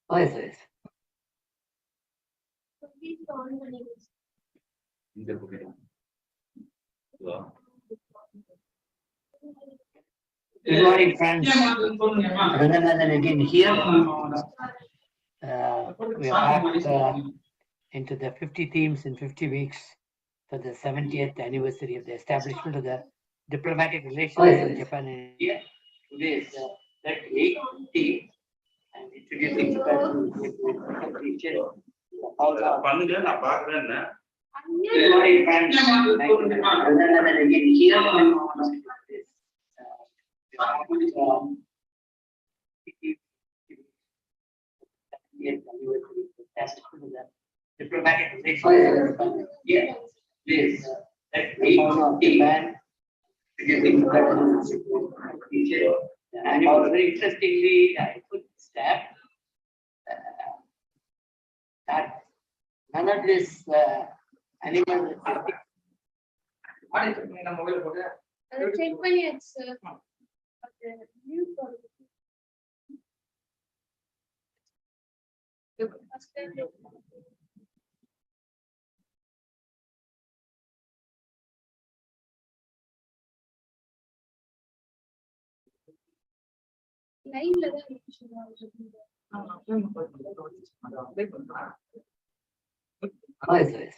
Yes. Good morning, friends. Ranganathan again here. We are back into the 50 themes in 50 weeks for the 70th anniversary of the establishment of the diplomatic relations between Japan and India. Today is the 38th theme and introducing Japan to the Good morning, friends. Ranganathan again here. Diplomatic relations. Yeah, please. Fauna of Japan. And very interestingly, I put stamp that none of this animal. Yes.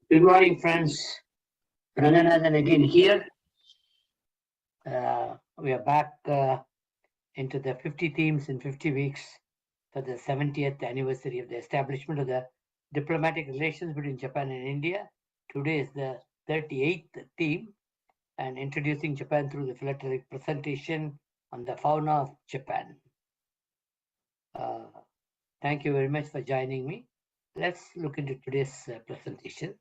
Good morning, friends. Ranganathan again here. We are back into the 50 themes in 50 weeks for the 70th anniversary of the establishment of the diplomatic relations between Japan and India. Today is the 38th theme and introducing Japan through the Philatelic presentation on the fauna of Japan. Thank you very much for joining me. Let's look into today's presentation.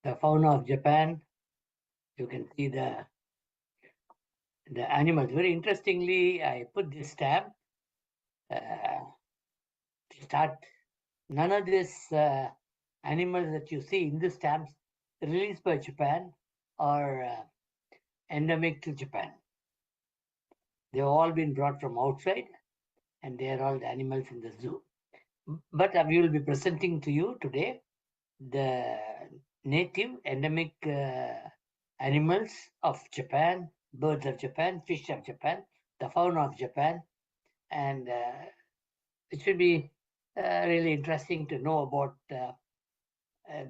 The fauna of Japan. You can see the animals. Very interestingly, I put this tab to start. None of these animals that you see in the stamps released by Japan are endemic to Japan. They've all been brought from outside and they are all the animals in the zoo. But we will be presenting to you today the native endemic animals of Japan, birds of Japan, fish of Japan, the fauna of Japan, and it should be really interesting to know about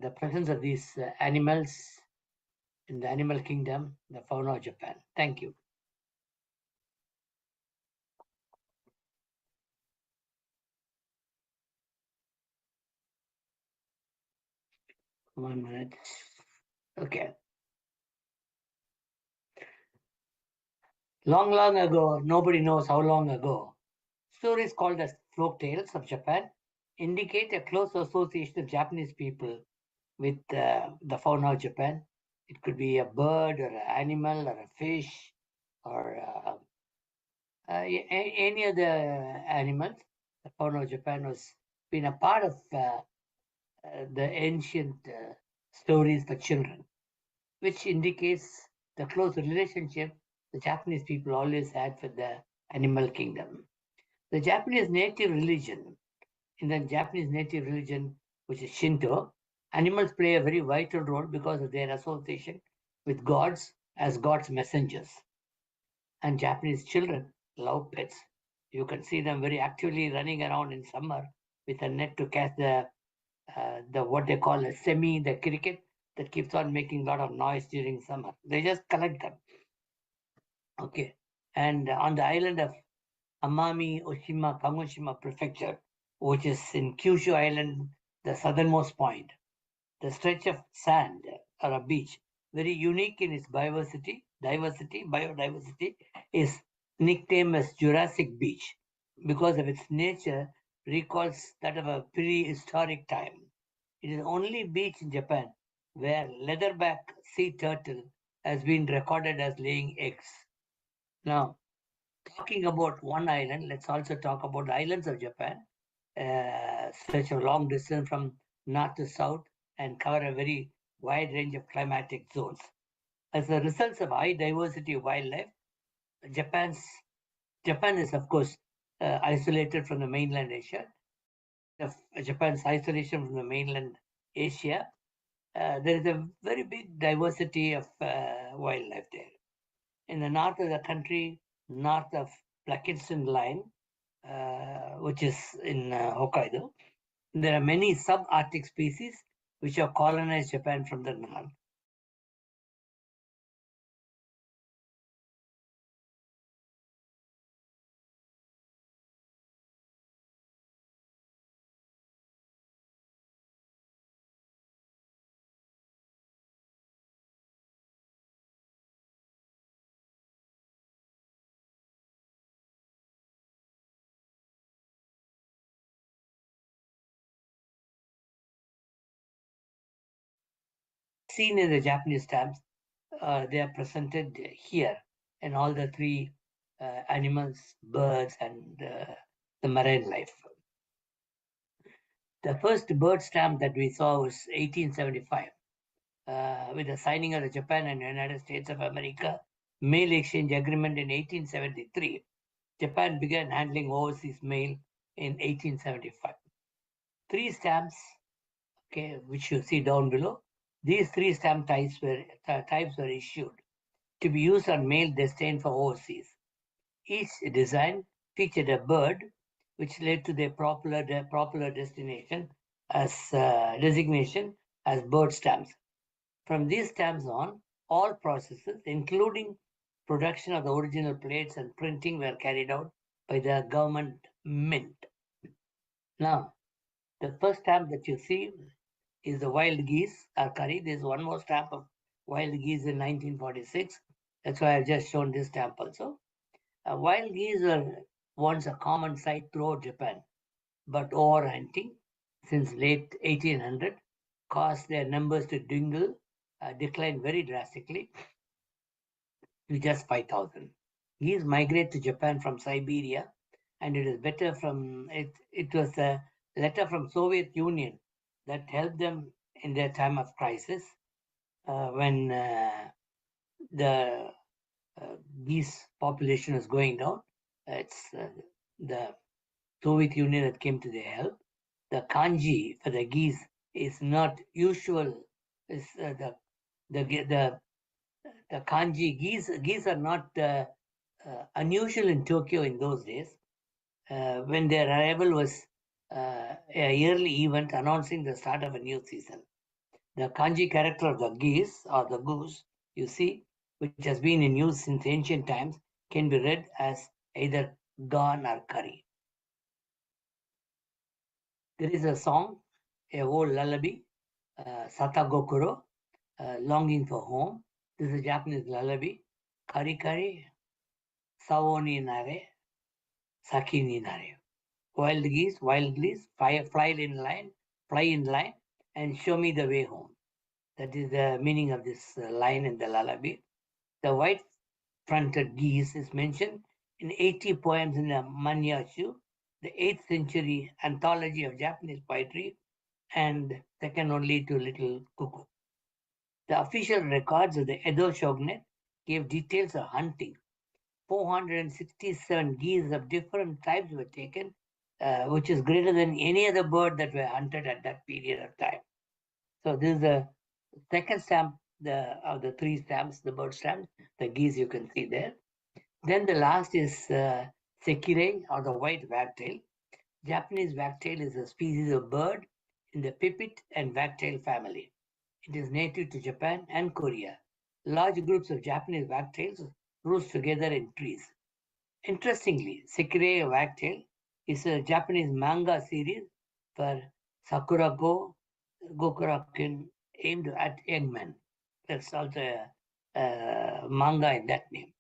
the presence of these animals in the animal kingdom, the fauna of Japan. Thank you. One minute. Okay. Long, long ago, nobody knows how long ago, stories called as folk tales of Japan indicate a close association of Japanese people with the fauna of Japan. It could be a bird or an animal or a fish or any of the animals. The fauna of Japan has been a part of the ancient stories for children, which indicates the close relationship the Japanese people always had with the animal kingdom. The Japanese native religion, in the Japanese native religion, which is Shinto, animals play a very vital role because of their association with gods as God's messengers. And Japanese children love pets. You can see them very actively running around in summer with a net to catch the what they call a semi, the cricket that keeps on making a lot of noise during summer. They just collect them. Okay. And on the island of Amami Oshima Kagoshima Prefecture, which is in Kyushu Island, the southernmost point, The stretch of sand or a beach, very unique in its biodiversity, is nicknamed as Jurassic Beach because of its nature recalls that of a prehistoric time. It is the only beach in Japan where leatherback sea turtle has been recorded as laying eggs. Now, talking about one island, let's also talk about the islands of Japan, stretch a long distance from north to south and cover a very wide range of climatic zones. As a result of high diversity of wildlife, Japan's Japan is, of course, isolated from the mainland Asia. Because of Japan's isolation from the mainland Asia, there is a very big diversity of wildlife there. In the north of the country, north of Blakiston Line, which is in Hokkaido, there are many subarctic species which have colonized Japan from the north. Seen in the Japanese stamps, they are presented here in all the three animals, birds, and the marine life. The first bird stamp that we saw was 1875 with the signing of the Japan and United States of America mail exchange agreement in 1873. Japan began handling overseas mail in 1875. Three stamps, okay, which you see down below. These three stamp types were issued to be used on mail destined for overseas. Each design featured a bird, which led to their popular destination as designation as bird stamps. From these stamps on, all processes, including production of the original plates and printing, were carried out by the government mint. Now, the first stamp that you see is the wild geese or curry. There's one more stamp of wild geese in 1946. That's why I've just shown this stamp also. Wild geese were once a common sight throughout Japan, but overhunting since late 1800 caused their numbers to decline very drastically to just 5,000. Geese migrate to Japan from Siberia, and it is better from it. It was a letter from Soviet Union that helped them in their time of crisis when the geese population was going down. It's the Soviet Union that came to their help. The kanji for the geese is not usual. Is the kanji geese are not unusual in Tokyo in those days. When their arrival was a yearly event announcing the start of a new season. The kanji character of the geese or the goose, you see, which has been in use since ancient times, can be read as either gone or curry. There is a song, a old lullaby, Satagokuro, longing for home. This is a Japanese lullaby. Kari kari, sao ni nare, saki ni nare. Wild geese, fly in line, and show me the way home. That is the meaning of this line in the lullaby. The white-fronted geese is mentioned in 80 poems in the Manyashu, the 8th century anthology of Japanese poetry, and second only to Little Cuckoo. The official records of the Edo shogunate gave details of hunting. 467 geese of different types were taken, which is greater than any other bird that were hunted at that period of time. So this is the second stamp of the three stamps, the bird stamps, the geese you can see there. Then the last is sekirei or the white wagtail. Japanese wagtail is a species of bird in the pipit and wagtail family. It is native to Japan and Korea. Large groups of Japanese wagtails roost together in trees. Interestingly, Sekirei Wagtail is a Japanese manga series for Sakura Go, Gokurakin aimed at young men. That's also a manga in that name.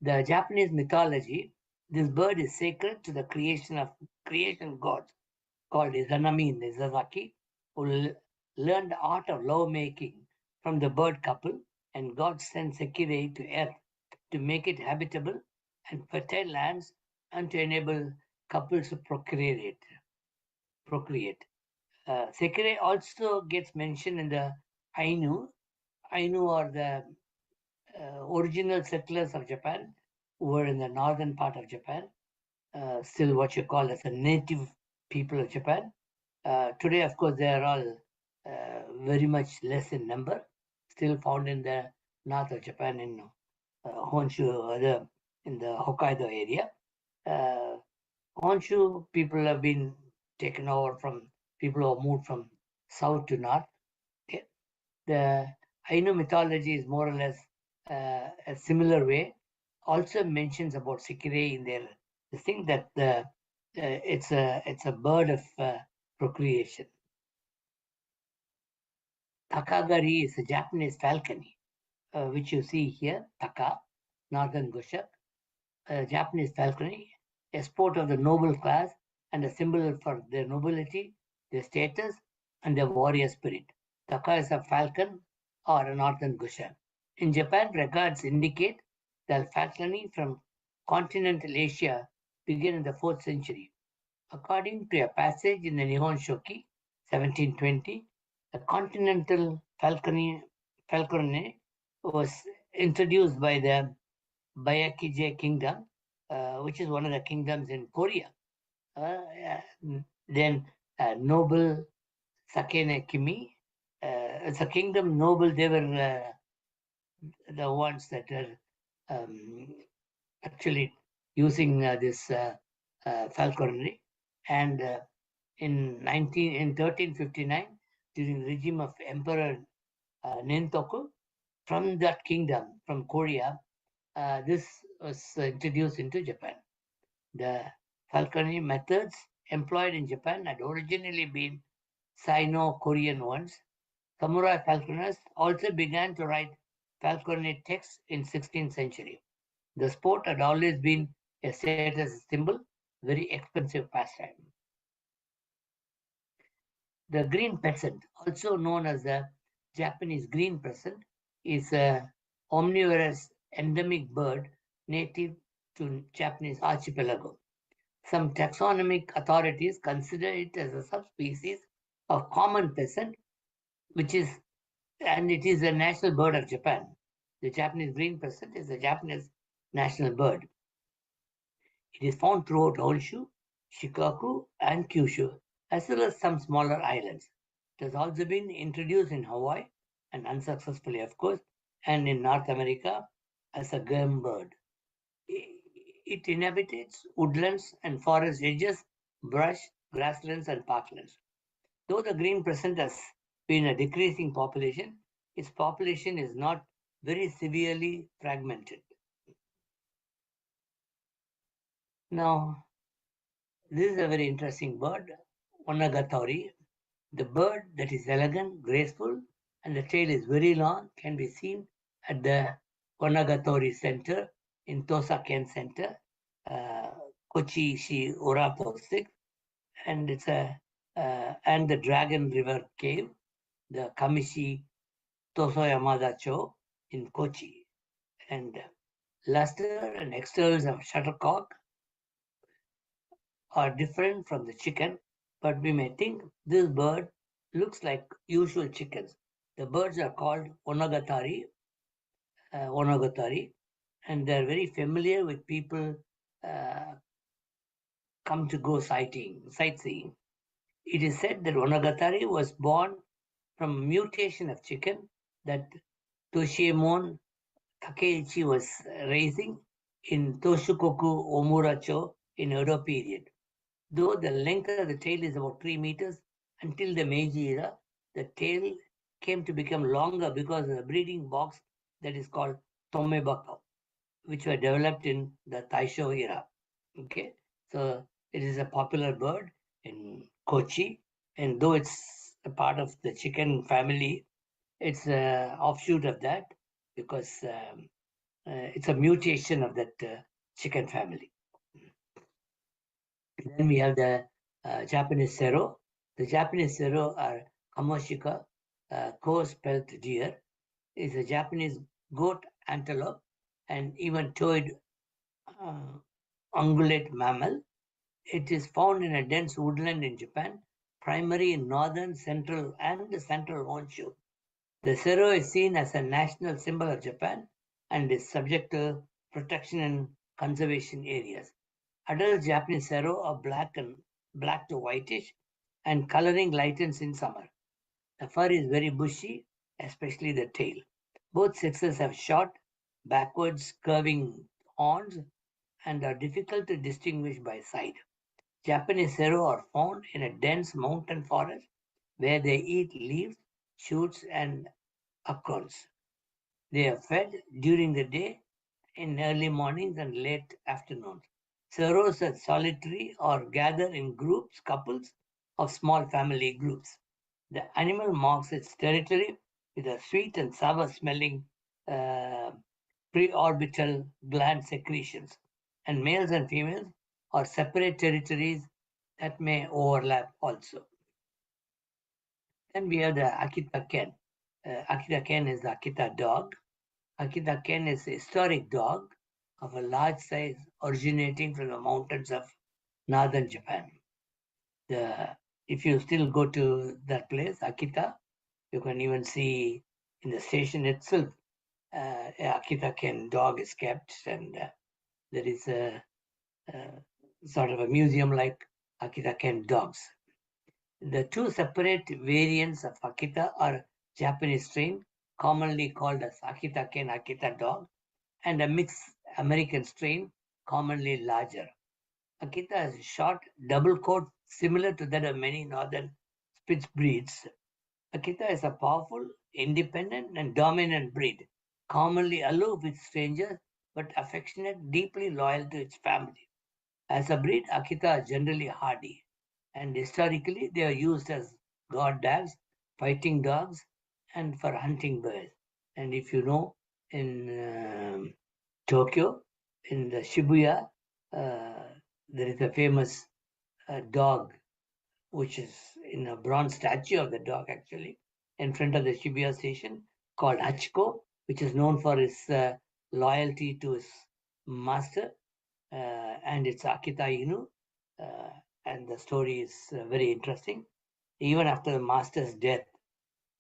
The Japanese mythology, this bird is sacred to the creation gods called Izanami Nizazaki, who learned the art of lovemaking from the bird couple, and God sent Sekirei to earth to make it habitable and fertile lands and to enable couples to procreate. Sekirei also gets mentioned in the Ainu. Ainu are the original settlers of Japan who were in the northern part of Japan, still what you call as a native people of Japan. Today, of course, they are all very much less in number, still found in the north of Japan in Honshu, in the Hokkaido area. Uh, Honshu people have been taken over from people who have moved from south to north. Okay. The Ainu mythology is more or less a similar way. Also mentions about Sikire in their the thing that it's a bird of procreation. Takagari is a Japanese falcony, which you see here. Taka, northern Gushak, Japanese falconry, a sport of the noble class and a symbol for their nobility, their status, and their warrior spirit. Taka is a falcon or a northern Gusha. In Japan, records indicate that falconry from continental Asia began in the 4th century. According to a passage in the Nihon Shoki, 1720, the continental falconry was introduced by the Bayakije kingdom, which is one of the kingdoms in Korea. Uh, then noble Sakene Kimi, it's a kingdom noble. They were the ones that are um, actually using this falconry. And in 1359, during the regime of Emperor Nentoku, from that kingdom, from Korea, this was introduced into Japan. The falconry methods employed in Japan had originally been Sino-Korean ones. Samurai falconers also began to write falconry texts in 16th century. The sport had always been a status symbol, very expensive pastime. The green peasant, also known as the Japanese green peasant, is a omnivorous endemic bird native to Japanese archipelago. Some taxonomic authorities consider it as a subspecies of common pheasant, which is and it is a national bird of Japan. The Japanese green pheasant is the Japanese national bird. It is found throughout Honshu, Shikoku, and Kyushu, as well as some smaller islands. It has also been introduced in Hawaii, and unsuccessfully, of course, and in North America as a game bird. It inhabits woodlands and forest edges, brush, grasslands, and parklands. Though the green present has been a decreasing population, its population is not very severely fragmented. Now, this is a very interesting bird, Onagatori. The bird that is elegant, graceful, and the tail is very long can be seen at the Onagatori Center in Tosa-ken Center, uh, Kochi Ishi Urato 6, and and the Dragon River Cave, the Kamishi Tosoyamada-cho in Kochi. And luster and externals of shuttlecock are different from the chicken, but we may think this bird looks like usual chickens. The birds are called onogatari, and they're very familiar with people uh, come to go sightseeing. It is said that onogatari was born from a mutation of chicken that Toshiemon Takeichi was raising in Toshukoku Omuracho in Edo period. Though the length of the tail is about 3 meters, until the Meiji era, the tail came to become longer because of the breeding box that is called Tomebako, which were developed in the Taisho era. Okay, so it is a popular bird in Kochi, and though it's a part of the chicken family. It's an offshoot of that because it's a mutation of that chicken family. Then we have the Japanese Sero. The Japanese Sero are Kamoshika, coarse-pelt deer, is a Japanese goat, antelope, and even toed uh, ungulate mammal. It is found in a dense woodland in Japan, primarily in northern, central, and central Honshu. The Sero is seen as a national symbol of Japan and is subject to protection in conservation areas. Adult Japanese Sero are black to whitish, and coloring lightens in summer. The fur is very bushy, especially the tail. Both sexes have short, backwards curving horns and are difficult to distinguish by sight. Japanese Sero are found in a dense mountain forest where they eat leaves, shoots, and acorns. They are fed during the day in early mornings and late afternoons. Seros are solitary or gather in groups, couples, or small family groups. The animal marks its territory with a sweet and sour smelling uh, preorbital gland secretions, and males and females are separate territories that may overlap also. Then we have the Akita Ken. Akita Ken is the Akita dog. Akita Ken is a historic dog of a large size originating from the mountains of northern Japan. The, if you still go to that place, Akita, you can even see in the station itself, Akita Ken dog is kept, and there is a sort of a museum like Akita Ken dogs. The two separate variants of Akita are Japanese strain, commonly called as Akita Ken Akita dog, and a mixed American strain, commonly larger. Akita has a short double coat similar to that of many northern Spitz breeds. Akita is a powerful, independent, and dominant breed, commonly aloof with strangers but affectionate, deeply loyal to its family. As a breed, Akita are generally hardy, and historically they are used as guard dogs, fighting dogs, and for hunting birds. And if you know, in Tokyo, in the Shibuya, uh, there is a famous dog, which is in a bronze statue of the dog actually, in front of the Shibuya station, called Hachiko, which is known for its loyalty to his master, and it's Akita Inu. Uh, and the story is very interesting. Even after the master's death,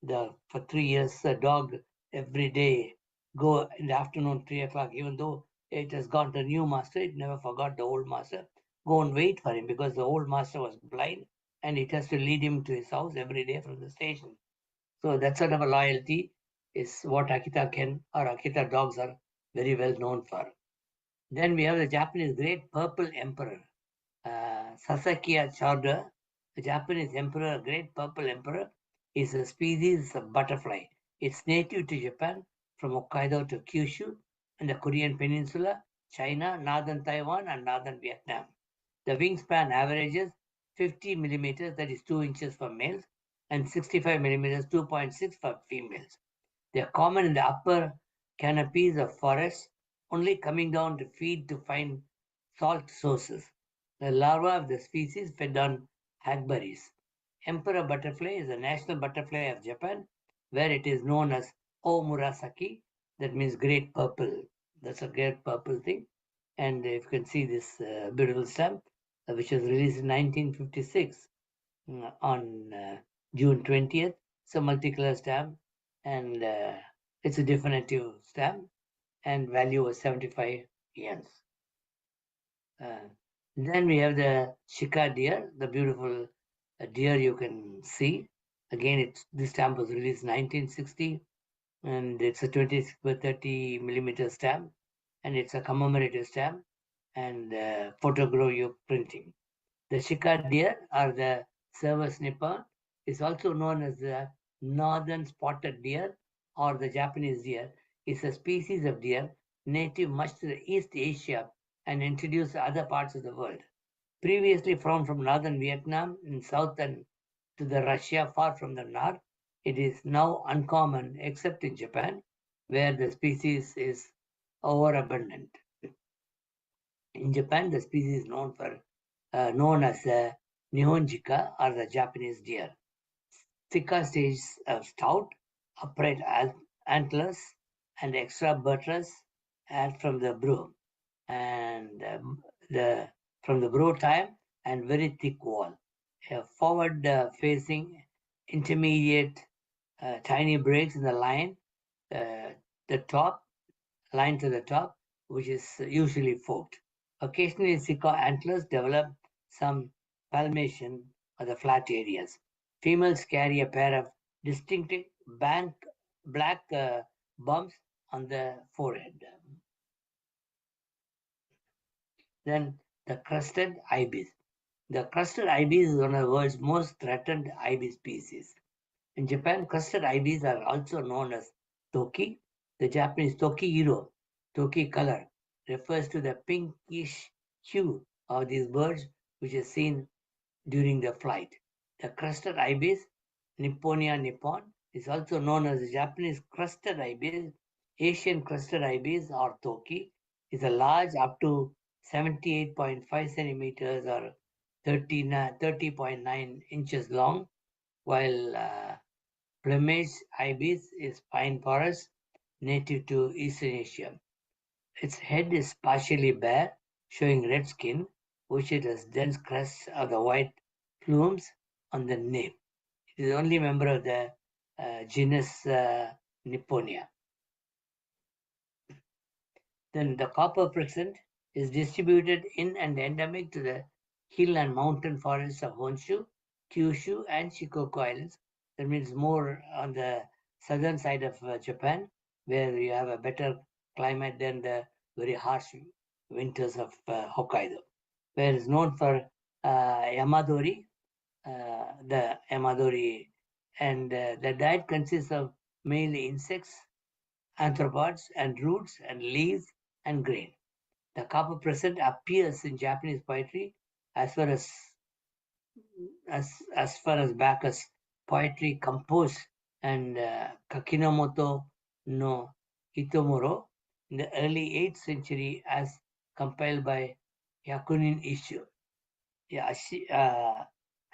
the for 3 years, the dog every day go in the afternoon 3 o'clock, even though it has got a new master, it never forgot the old master. Go and wait for him because the old master was blind and it has to lead him to his house every day from the station. So that sort of a loyalty is what Akita Ken or Akita dogs are very well known for. Then we have the Japanese Great Purple Emperor, Sasakiya chowder, the Japanese emperor, Great Purple Emperor, is a species of butterfly. It's native to Japan from Hokkaido to Kyushu and the Korean Peninsula, China, northern Taiwan, and northern Vietnam. The wingspan averages 50 millimeters, that is 2 inches for males, and 65 millimeters, 2.6 for females. They are common in the upper canopies of forests, only coming down to feed to find salt sources. The larvae of the species fed on hackberries. Emperor butterfly is the national butterfly of Japan, where it is known as O Murasaki, that means great purple. That's a great purple thing. And if you can see this beautiful stamp, which was released in 1956 on June 20th. It's a multicolor stamp, and it's a definitive stamp, and value was 75 yens. Uh, then we have the Shika deer, the beautiful deer you can see. Again, this stamp was released 1960, and it's a 26 by 30 millimeter stamp, and it's a commemorative stamp and photogravure printing. The Shika deer or the Cervus nippon is also known as the northern spotted deer or the Japanese deer. Is a species of deer native much to the East Asia and introduced to other parts of the world. Previously found from northern Vietnam in south and to the Russia far from the north. It is now uncommon except in Japan, where the species is overabundant. In Japan, the species is known as the Nihonjika or the Japanese deer. Sika stages of stout, upright antlers and extra buttress add and the from the brow time and very thick wall. A forward facing intermediate tiny breaks in the uh, the top line to the top, which is usually forked. Occasionally, Sika antlers develop some palmation or the flat areas. Females carry a pair of distinctive black bumps on the forehead. Then the crested ibis. The crested ibis is one of the world's most threatened ibis species. In Japan, crested ibis are also known as toki. The Japanese toki hiro, toki color, refers to the pinkish hue of these birds, which is seen during the flight. The crested ibis, Nipponia nippon, is also known as the Japanese crested ibis. Asian crested ibis or toki is a large up to 78.5 centimeters or 30.9 inches long, while plumage ibis is pine forest native to Eastern Asia. Its head is partially bare, showing red skin, which it has dense crest of the white plumes on the nape. It is the only member of the genus Nipponia. Then the copper crescent is distributed in and endemic to the hill and mountain forests of Honshu, Kyushu, and Shikoku Islands. That means more on the southern side of Japan, where you have a better climate than the very harsh winters of Hokkaido. Where it's known for Yamadori, the Yamadori, and the diet consists of mainly insects, arthropods, and roots and leaves and grain. The copper present appears in Japanese poetry as far as back as poetry composed and Kakinomoto no Hitomoro in the early 8th century as compiled by Yakunin Isshu. Yeah,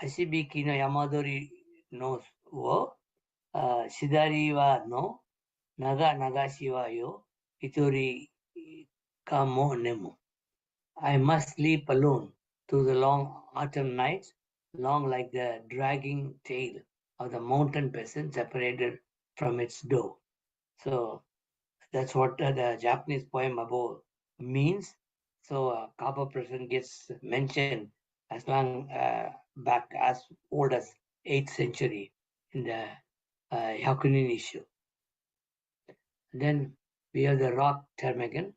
Ashibiki no Yamadori no wo Shidari wa no Naga Nagashi wa yo Hitori kamo nemu. I must sleep alone through the long autumn nights, long like the dragging tail of the mountain peasant separated from its doe. So that's what the Japanese poem above means. So copper present gets mentioned as long back as old as 8th century in the Hyakunin issue. Then we have the rock ptarmigan.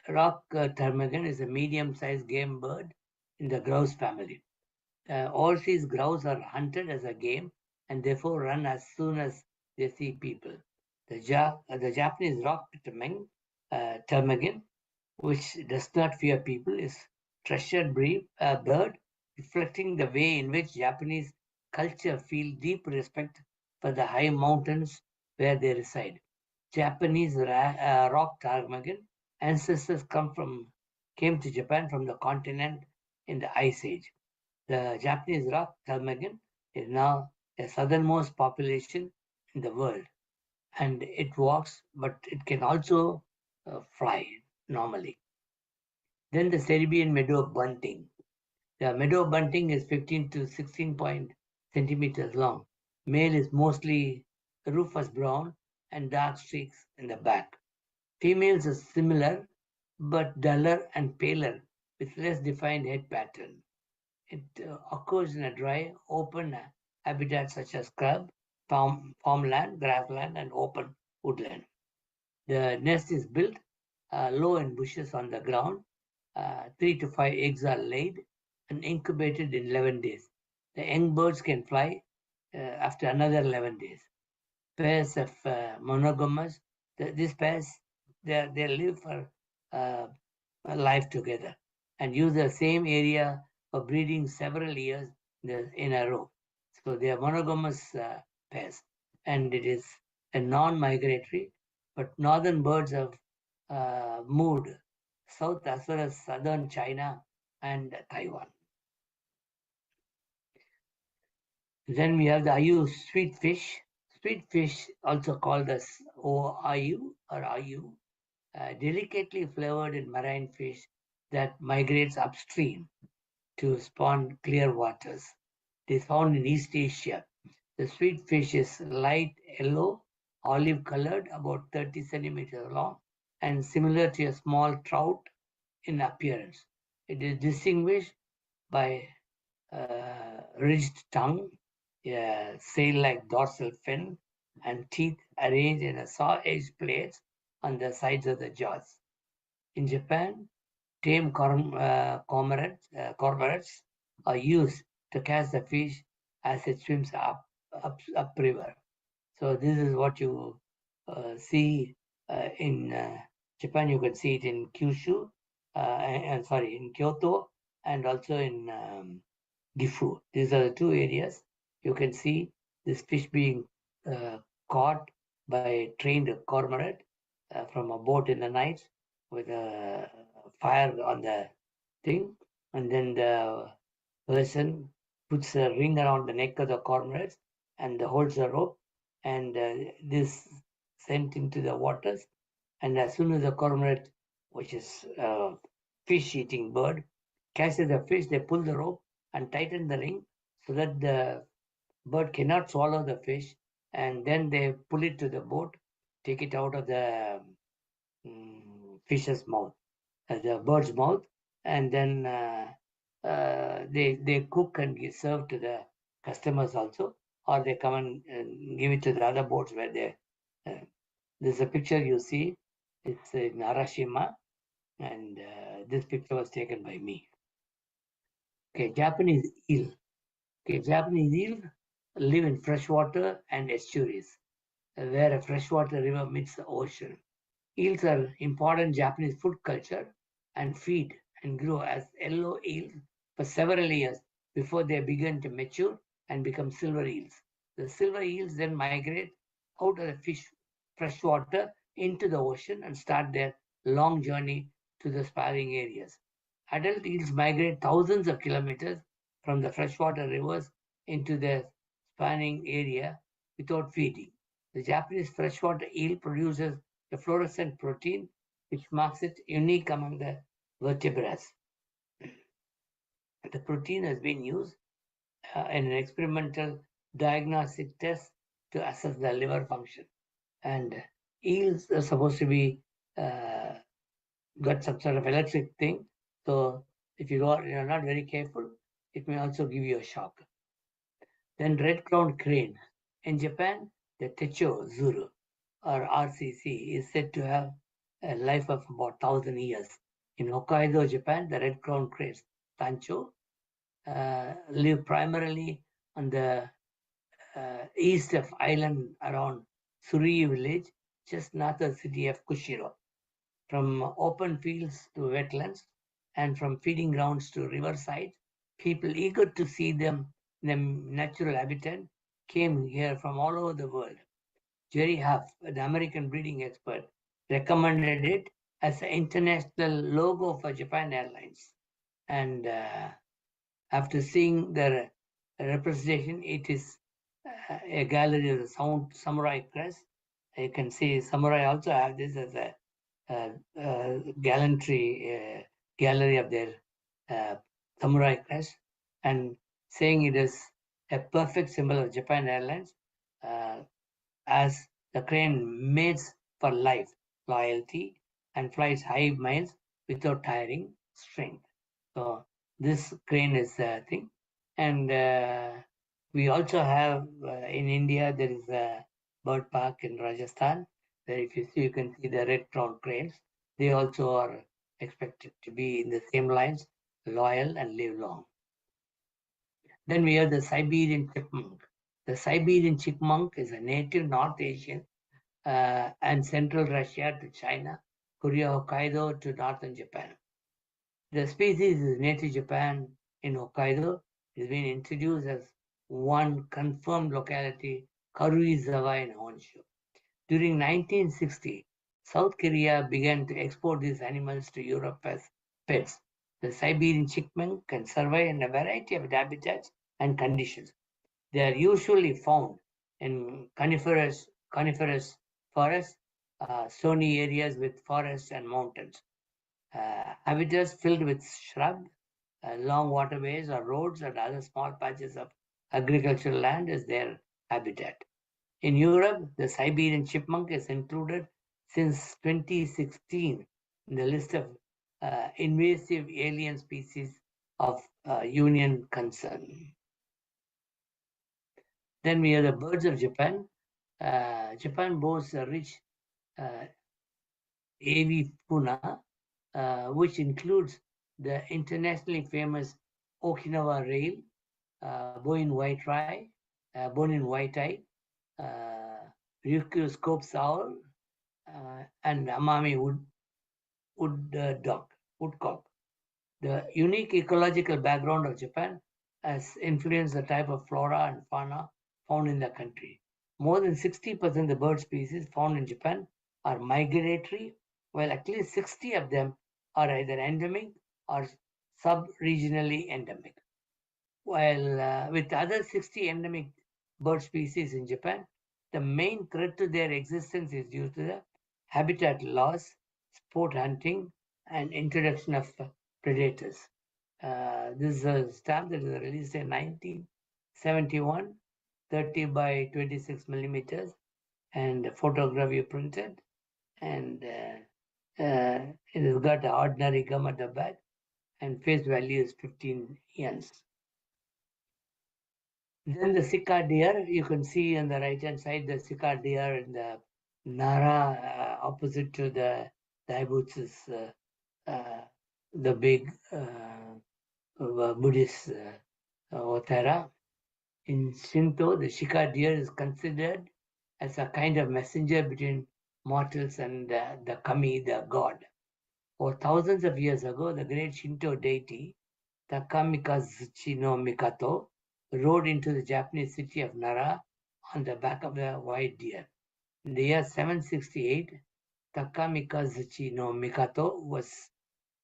Rock ptarmigan is a medium-sized game bird in the grouse family. All these grouse are hunted as a game and therefore run as soon as they see people. The Japanese rock ptarmigan, which does not fear people, is treasured bird, reflecting the way in which Japanese culture feel deep respect for the high mountains where they reside. Japanese rock ptarmigan ancestors came to Japan from the continent in the Ice Age. The Japanese rock ptarmigan is now the southernmost population in the world, and it walks, but it can also fly normally. Then the Serbian meadow bunting. The meadow bunting is 15 to 16 centimeters long. Male is mostly rufous brown and dark streaks in the back. Females are similar but duller and paler with less defined head pattern. It occurs in a dry, open habitat such as scrub, farmland, grassland, and open woodland. The nest is built low in bushes on the ground. 3 to 5 eggs are laid and incubated in 11 days. The young birds can fly after another 11 days. Pairs of monogamous, these pairs, they live for uh, life together and use the same area for breeding several years in a row. So they are monogamous pairs, and it is a non-migratory. But northern birds have moved south as well as southern China and Taiwan. Then we have the ayu sweet fish. Sweet fish, also called as ayu or ayu, delicately flavored in marine fish that migrates upstream to spawn clear waters. It is found in East Asia. The sweet fish is light yellow, olive colored, about 30 centimeters long, and similar to a small trout in appearance. It is distinguished by ridged tongue, a sail-like dorsal fin, and teeth arranged in a saw-edged plates on the sides of the jaws. In Japan, tame cormorants are used to catch the fish as it swims upriver. So this is what you see in Japan. You can see it in Kyushu, and sorry, in Kyoto, and also in Gifu. These are the two areas you can see this fish being uh, caught by trained cormorant from a boat in the night with a fire on the thing, and then the person puts a ring around the neck of the cormorant and holds a rope, and this sent into the waters. And as soon as the cormorant, which is a fish-eating bird, catches the fish, they pull the rope and tighten the ring so that the bird cannot swallow the fish, and then they pull it to the boat, take it out of the fish's mouth, the bird's mouth, and then they cook and serve to the customers also, or they come and give it to the other boats where they. Uh, there's a picture you see. It's in Arashima, and this picture was taken by me. Okay, Japanese eel. Okay, Japanese eel live in freshwater and estuaries, where a freshwater river meets the ocean. Eels are important Japanese food culture and feed and grow as yellow eels for several years before they begin to mature and become silver eels. The silver eels then migrate out of the freshwater into the ocean and start their long journey to the sparring areas. Adult eels migrate thousands of kilometers from the freshwater rivers into the spawning area without feeding. The Japanese freshwater eel produces a fluorescent protein which marks it unique among the vertebrates. The protein has been used in an experimental diagnostic test to assess the liver function. And eels are supposed to be uh, got some sort of electric thing. So if you're not very careful, it may also give you a shock. Then red-crowned crane. In Japan, the Techo Zuru or RCC is said to have a life of about 1,000 years. In Hokkaido, Japan, the red-crowned cranes, Tancho, live primarily on the east of island around Surui village, just north of the city of Kushiro. From open fields to wetlands and from feeding grounds to riverside, people eager to see them in a natural habitat came here from all over the world. Jerry Huff, the American breeding expert, recommended it as an international logo for Japan Airlines. And after seeing the representation, it is a gallery of the samurai crest. You can see samurai also have this as a gallantry gallery of their uh, samurai crest, and saying it is a perfect symbol of Japan Airlines uh, as the crane mates for life, loyalty, and flies high miles without tiring strength. So this crane is a thing, and we also have in India there is a bird park in Rajasthan where if you see you can see the red crowned cranes. They also are expected to be in the same lines, loyal and live long. Then we have the Siberian chipmunk. The Siberian chipmunk is a native North Asian and Central Russia to China, Korea, Hokkaido to northern Japan. The species is native Japan in Hokkaido. It has been introduced as one confirmed locality, Karuizawa in Honshu. During 1960, South Korea began to export these animals to Europe as pets. The Siberian chipmunk can survive in a variety of habitats and conditions. They are usually found in coniferous forests, stony areas with forests and mountains. Habitats filled with shrub, long waterways or roads and other small patches of agricultural land is their habitat. In Europe, the Siberian chipmunk is included since 2016 in the list of invasive alien species of Union concern. Then we have the birds of Japan. Japan boasts a rich uh, avifauna, which includes the internationally famous Okinawa rail, bone in white-eye, uh, Ryukyu scope owl, and Amami woodcock. The unique ecological background of Japan has influenced the type of flora and fauna found in the country. More than 60% of the bird species found in Japan are migratory, while at least 60 of them are either endemic or sub-regionally endemic. While with other 60 endemic bird species in Japan, the main threat to their existence is due to the habitat loss, sport hunting, and introduction of predators. This is a stamp that was released in 1971, 30 by 26 millimeters, and photography printed. And it has got an ordinary gum at the back, and face value is 15 yens. Then the Sika deer, you can see on the right hand side the Sika deer in the Nara, opposite to the Daibuts is the big Buddhist Otara. In Shinto, the Shika deer is considered as a kind of messenger between mortals and the kami, the god. For thousands of years ago, the great Shinto deity, Takamikazuchi no Mikato, rode into the Japanese city of Nara on the back of a white deer. In the year 768, Takamikazuchi no Mikato was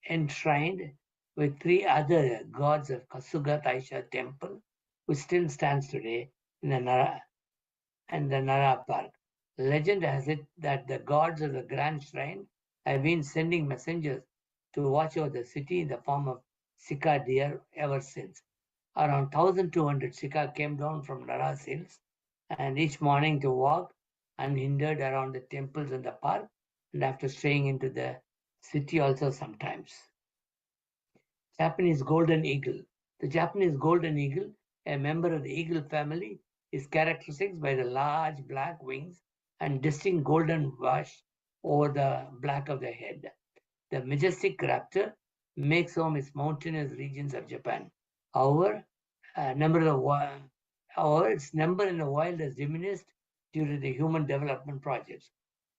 enshrined with three other gods of Kasuga Taisha temple, which still stands today in the Nara Park. Legend has it that the gods of the Grand Shrine have been sending messengers to watch over the city in the form of Sika deer ever since. Around 1,200 Sika came down from Nara's hills and each morning to walk unhindered around the temples and the park, and after straying into the city also sometimes. Japanese golden eagle. The Japanese golden eagle, a member of the eagle family, is characterized by the large black wings and distinct golden wash over the black of the head. The majestic raptor makes home its mountainous regions of Japan. However, its number in the wild has diminished due to the human development projects.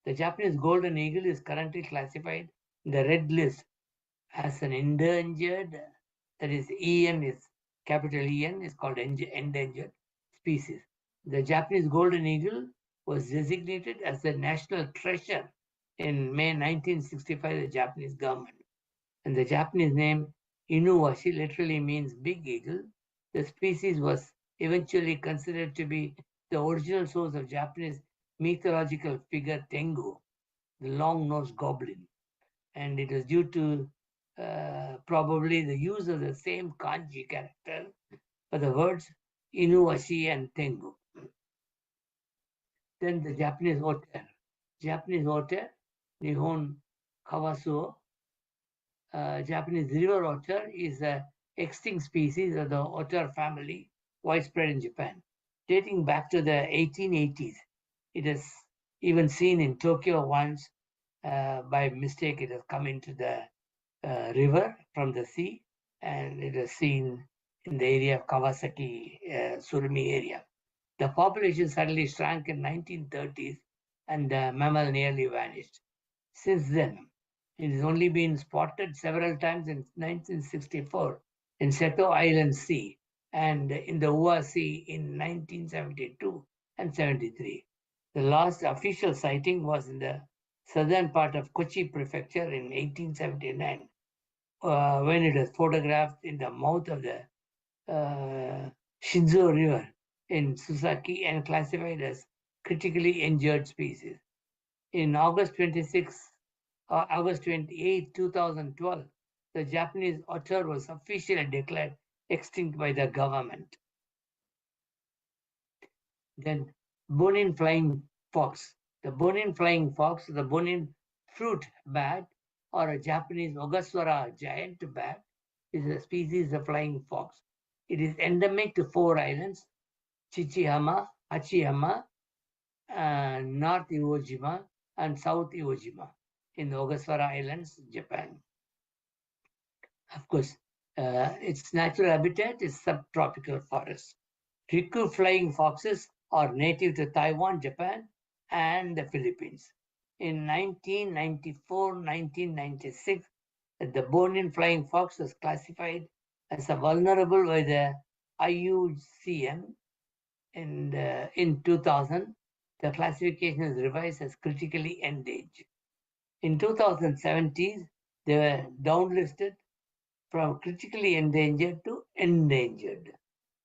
The Japanese golden eagle is currently classified in the red list as an endangered, that is EN is capital EN is called endangered species. The Japanese golden eagle was designated as a national treasure in May 1965 the Japanese government. And the Japanese name Inuwashi literally means big eagle. The species was eventually considered to be the original source of Japanese mythological figure Tengu, the long-nosed goblin. And it was due to probably the use of the same kanji character for the words Inuwashi and Tengu. Then the Japanese otter. Japanese otter, Nihon Kawasuo, Japanese river otter, is an extinct species of the otter family, widespread in Japan. Dating back to the 1880s, it is even seen in Tokyo once. By mistake, it has come into the river from the sea, and it is seen in the area of Kawasaki, Surumi area. The population suddenly shrank in 1930s, and the mammal nearly vanished. Since then, it has only been spotted several times in 1964 in Seto Island Sea. and in the ORC in 1972 and 73. The last official sighting was in the southern part of Kochi Prefecture in 1879, when it was photographed in the mouth of the Shinzo River in Susaki and classified as critically endangered species. In August 28, 2012, the Japanese otter was officially declared extinct by the government. Then Bonin flying fox. The Bonin flying fox, the Bonin fruit bat, or a Japanese Ogasawara giant bat, is a species of flying fox. It is endemic to four islands: Chichihama, Hachihama, North Iwo Jima, and South Iwo Jima in the Ogasawara Islands, Japan. Of course, its natural habitat is subtropical forests. Riku flying foxes are native to Taiwan, Japan, and the Philippines. In 1994-1996, the Bonin flying fox was classified as a vulnerable by the IUCN, and in 2000, the classification is revised as critically endangered. In 2017, they were downlisted from critically endangered to endangered.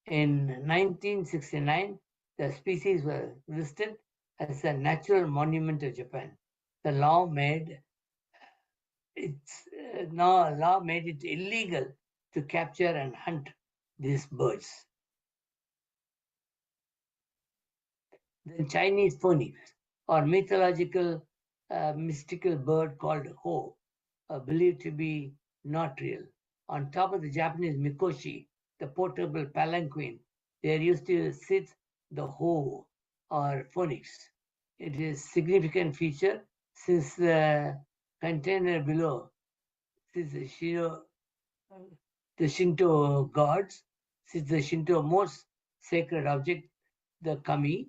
In 1969, the species was listed as a natural monument of Japan. The law made it illegal to capture and hunt these birds. The Chinese phoenix, or mythological mystical bird called Ho, believed to be not real. On top of the Japanese mikoshi, the portable palanquin, there used to sit the Ho, or phoenix. It is a significant feature since the container below, since the Shinto gods, since the Shinto most sacred object, the kami,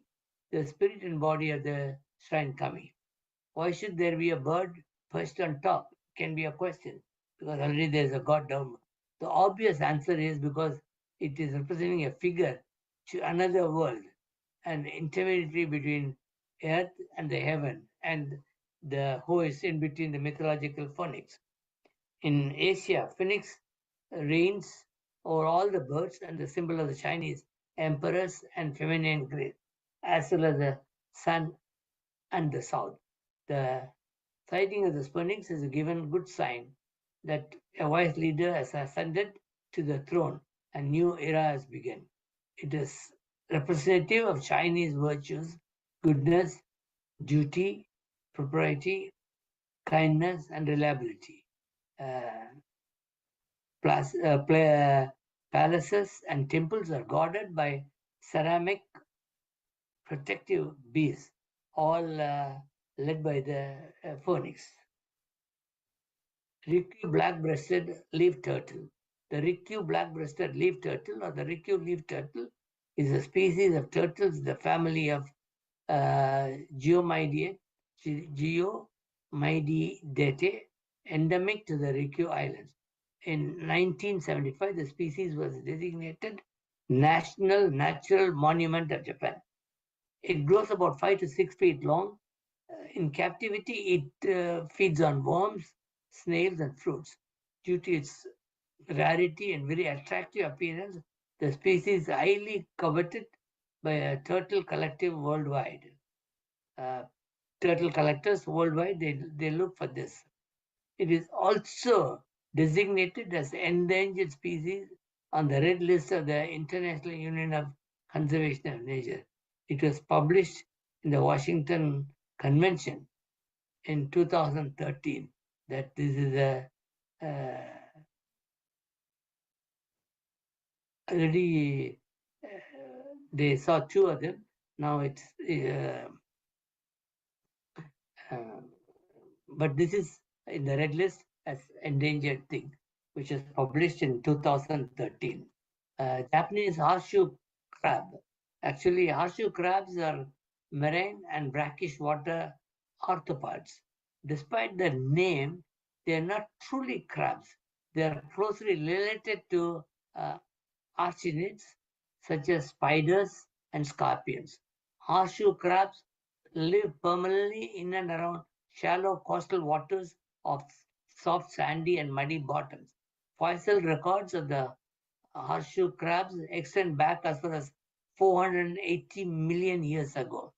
the spirit and body of the shrine kami. Why should there be a bird perched on top? Can be a question, because already there's a god down. The obvious answer is because it is representing a figure to another world, an intermediary between earth and the heaven, and the who is in between the mythological phoenix. In Asia, phoenix reigns over all the birds and the symbol of the Chinese emperors and feminine grace, as well as the sun and the south. The sighting of the phoenix is a given good sign that a wise leader has ascended to the throne. A new era has begun. It is representative of Chinese virtues: goodness, duty, propriety, kindness, and reliability. Uh, Palaces and temples are guarded by ceramic protective bees, all led by the phoenix. Rikyu black-breasted leaf turtle. The Rikyu black-breasted leaf turtle, or the Rikyu leaf turtle, is a species of turtles in the family of Geomyidae, endemic to the Rikyu Islands. In 1975, the species was designated National Natural Monument of Japan. It grows about 5 to 6 feet long. In captivity, it feeds on worms, snails, and fruits. Due to its rarity and very attractive appearance, the species is highly coveted by a turtle collective worldwide. Turtle collectors worldwide, they look for this. It is also designated as endangered species on the red list of the International Union of Conservation of Nature. It was published in the Washington Convention in 2013 that this is a already they saw two of them. Now it's but this is in the red list as endangered thing, which was published in 2013. Japanese horseshoe crab. Actually, horseshoe crabs are marine and brackish water arthropods. Despite the name, they are not truly crabs. They are closely related to arachnids such as spiders and scorpions. Horseshoe crabs live permanently in and around shallow coastal waters of soft sandy and muddy bottoms. Fossil records of the horseshoe crabs extend back as far as 480 million years ago.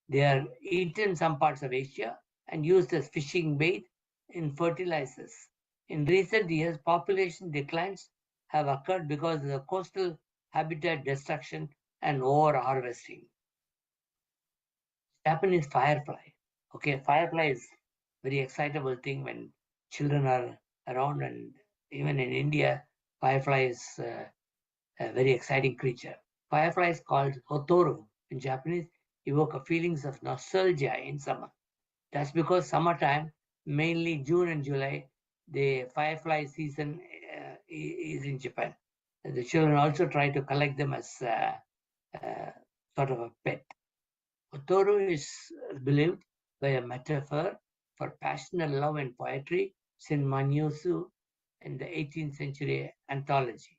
They are eaten in some parts of Asia and used as fishing bait in fertilizers. In recent years, population declines have occurred because of the coastal habitat destruction and over harvesting. Japanese firefly. Okay, firefly is very excitable thing when children are around, and even in India, firefly is a very exciting creature. Fireflies called hotoru in Japanese evoke feelings of nostalgia in summer. That's because summertime, mainly June and July, the firefly season is in Japan. The children also try to collect them as uh, sort of a pet. Otoro is believed by a metaphor for passionate love and poetry, Sin Manyosu in the 18th century anthology.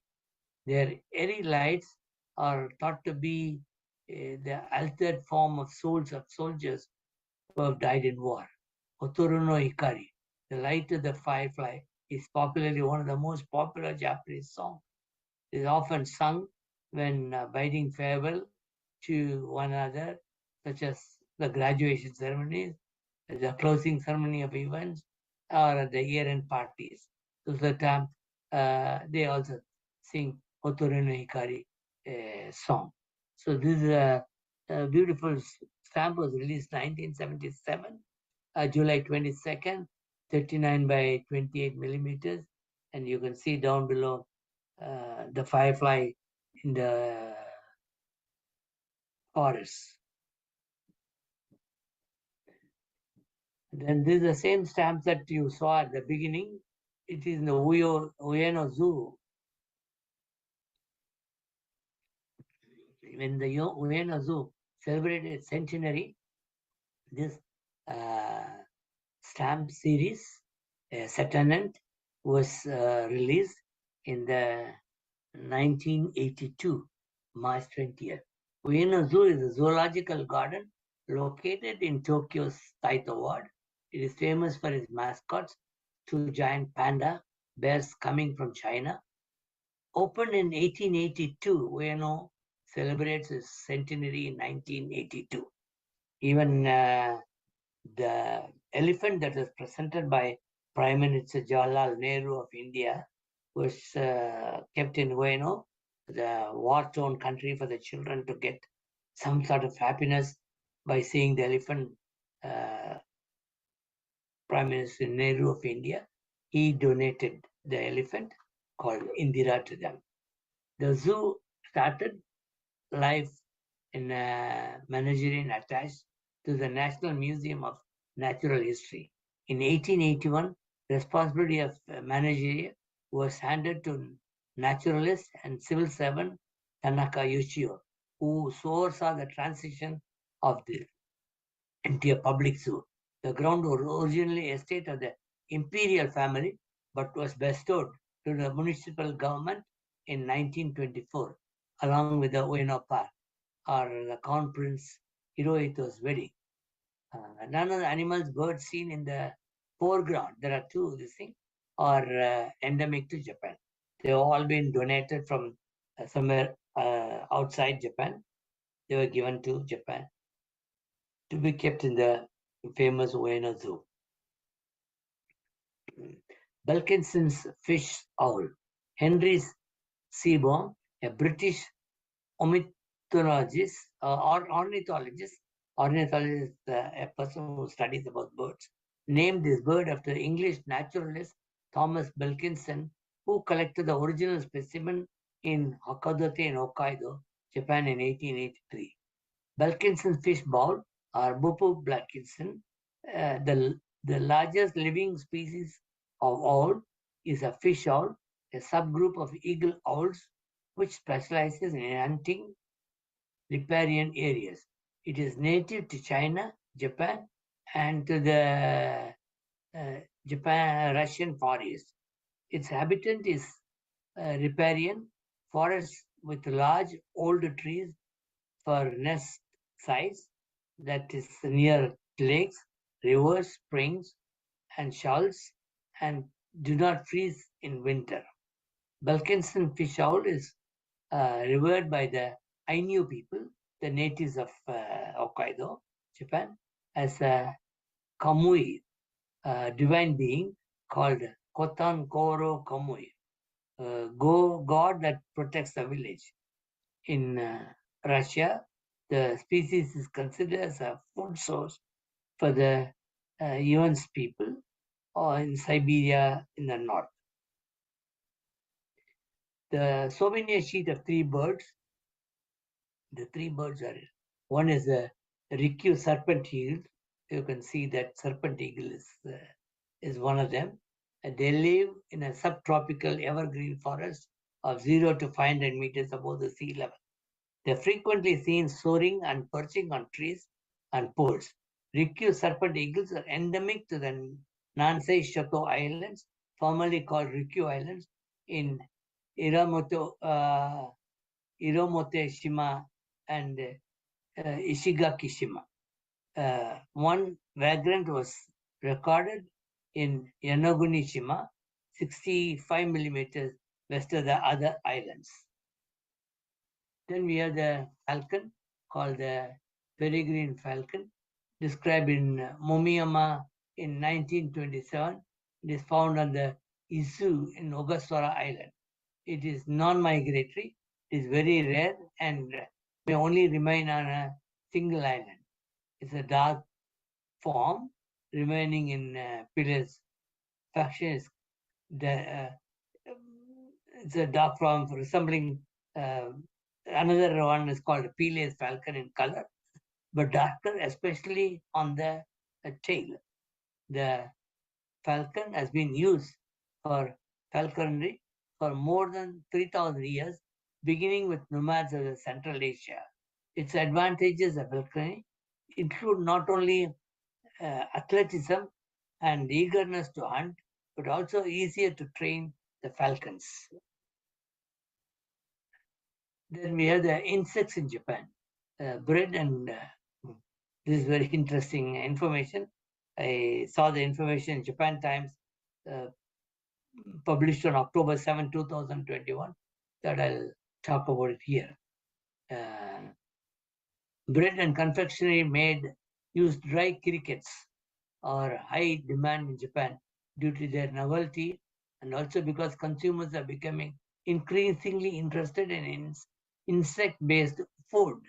Their airy lights are thought to be the altered form of souls of soldiers who have died in war. Otoro no Hikari, the light of the firefly, is popularly one of the most popular Japanese songs. It is often sung when bidding farewell to one another, such as the graduation ceremonies, the closing ceremony of events, or at the year-end parties. So the time they also sing Otore no Hikari song. So this a beautiful stamp was released 1977, July 22nd, 39 by 28 millimeters, and you can see down below the firefly in the forest. Then this is the same stamp that you saw at the beginning. It is in the Ueno Zoo. When the Ueno Zoo celebrated its centenary, this uh, stamp series, Settlement, was released in the 1982, March 20th. Ueno Zoo is a zoological garden located in Tokyo's Taito Ward. It is famous for its mascots, two giant panda bears coming from China. Opened in 1882, Ueno celebrates its centenary in 1982. Even the elephant that was presented by Prime Minister Jawaharlal Nehru of India was kept in Ueno, the war-torn country, for the children to get some sort of happiness by seeing the elephant. Prime Minister Nehru of India, he donated the elephant called Indira to them. The zoo started life in a menagerie attached to the National Museum of Natural History. In 1881, responsibility of menagerie was handed to naturalist and civil servant Tanaka Yoshio, who oversaw the transition of the into a public zoo. The ground was originally a estate of the imperial family, but was bestowed to the municipal government in 1924, along with the Ueno Park, or the Crown Prince Hirohito's wedding. None of the animals, birds seen in the foreground, there are two, this thing, are endemic to Japan. They've all been donated from somewhere outside Japan. They were given to Japan to be kept in the famous Ueno Zoo. Wilkinson's fish owl. Henry Seaborn, a British ornithologist, ornithologist, a person who studies about birds, named this bird after English naturalist Thomas Wilkinson, who collected the original specimen in Hakodate in Hokkaido, Japan in 1883. Wilkinson's fish bowl, or Bupu Wilkinson, the largest living species of owl, is a fish owl, a subgroup of eagle owls, which specializes in hunting riparian areas. It is native to China, Japan, and to the Japan Russian forest. Its habitat is riparian forests with large old trees for nest size that is near lakes, rivers, springs, and shoals and do not freeze in winter. Balkanson fish owl is revered by the Ainu people, the natives of Hokkaido, Japan, as a kamui, a divine being called Kotan Koro Kamui, god that protects the village. In Russia, the species is considered as a food source for the Yuans people, or in Siberia in the north. The souvenir sheet of three birds. The three birds are one is the Rikyu serpent eagle. You can see that serpent eagle is one of them. And they live in a subtropical evergreen forest of 0 to 500 meters above the sea level. They're frequently seen soaring and perching on trees and poles. Rikyu serpent eagles are endemic to the Nansei Shoto Islands, formerly called Rikyu Islands, in Iramoto, Iromoteshima and Ishigakishima. One vagrant was recorded in Yanogunishima, 65 millimeters west of the other islands. Then we have the falcon called the peregrine falcon, described in Momiyama in 1927. It is found on the Izu in Ogasawara Island. It is non-migratory, it is very rare and may only remain on a single island. It's a dark form remaining in pillars. Faction is it's a dark form resembling uh, another one is called Pileus falcon in color, but darker, especially on the tail. The falcon has been used for falconry for more than 3,000 years, beginning with nomads of Central Asia. Its advantages of falconry include not only athleticism and eagerness to hunt, but also easier to train the falcons. Then we have the insects in Japan, bread and this is very interesting information. I saw the information in Japan Times uh, published on October 7, 2021 that I'll talk about it here. Uh, Bread and confectionery made use dry crickets are high demand in Japan due to their novelty and also because consumers are becoming increasingly interested in insect-based food,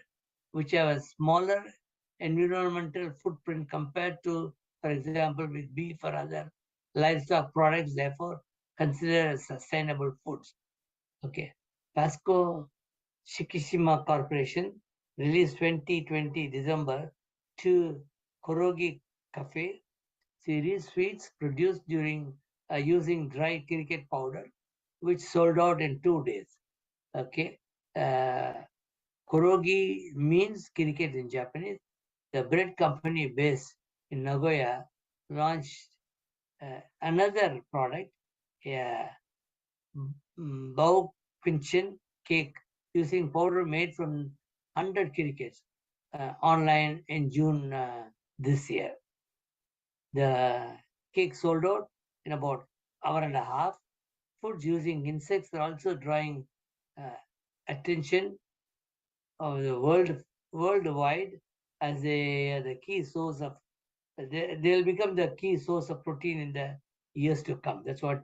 which have a smaller environmental footprint compared to, for example, with beef or other livestock products, therefore considered as sustainable foods. Okay. Pasco Shikishima Corporation released 2020 December two Korogi Cafe series sweets produced during using dry cricket powder, which sold out in 2 days. Okay, uh, Korogi means cricket in Japanese. The bread company based in Nagoya launched another product, a Bao Pinchin cake using powder made from 100 crickets online in June this year. The cake sold out in about hour and a half. Foods using insects are also drawing uh, attention of the worldwide as the key source of they'll become the key source of protein in the years to come. That's what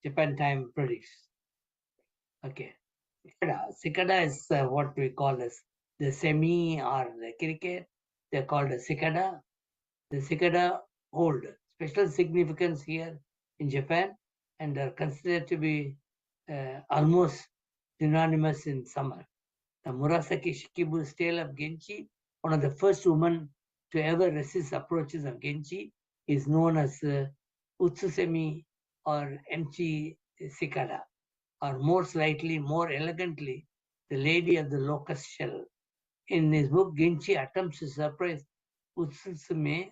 Japan Time predicts. Okay. Cicada is what we call as the semi or the cricket. They're called a cicada. The cicada hold special significance here in Japan and are considered to be almost synonymous in summer. The Murasaki Shikibu's tale of Genchi, one of the first women to ever resist approaches of Genchi, is known as Utsusemi or Emchi Cicada, or more slightly, more elegantly, the Lady of the Locust Shell. In his book, Genchi attempts to surprise Utsusemi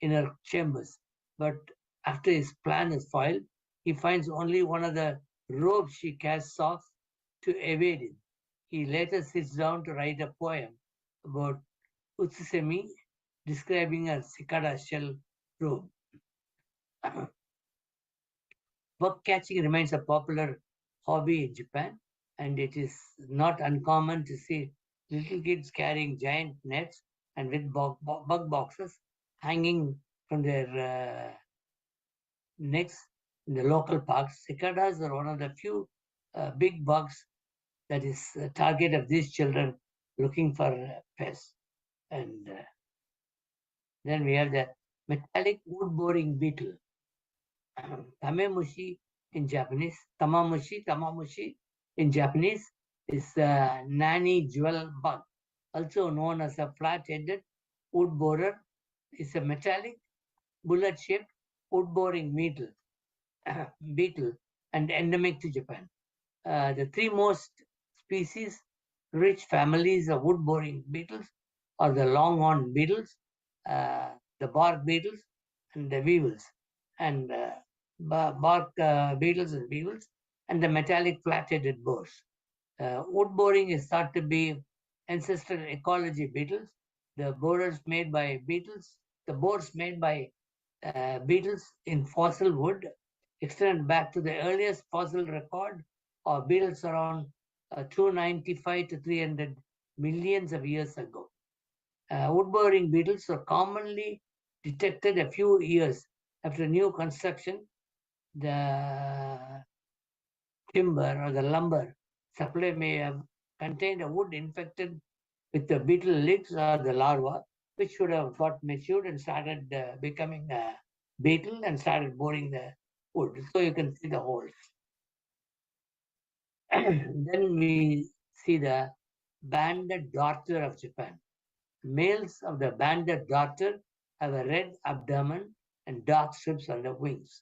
in her chambers, but after his plan is foiled, he finds only one of the robe she casts off to evade him. He later sits down to write a poem about Utsusemi, describing a cicada shell robe. Bug catching remains a popular hobby in Japan, and it is not uncommon to see little kids carrying giant nets and with bug boxes hanging from their necks in the local parks. Cicadas are one of the few big bugs that is the target of these children looking for pests. And then we have the metallic wood boring beetle. Tamemushi in Japanese, tamamushi in Japanese is a nanny jewel bug, also known as a flat-headed wood borer. Is a metallic bullet-shaped wood boring beetle and endemic to Japan. The three most species rich families of wood boring beetles are the longhorn beetles, the bark beetles, and the weevils, and bark beetles and weevils, and the metallic flat-headed borers. Wood boring is thought to be ancestral ecology beetles. The borers made by beetles, the bores made by beetles in fossil wood extend back to the earliest fossil record of beetles around 295 to 300 millions of years ago. Wood-boring beetles are commonly detected a few years after new construction. The timber or the lumber supply may have contained a wood infected with the beetle lids or the larva, which should have got matured and started becoming a beetle and started boring the wood. So you can see the holes. Then we see the banded darter of Japan. Males of the banded darter have a red abdomen and dark strips on the wings.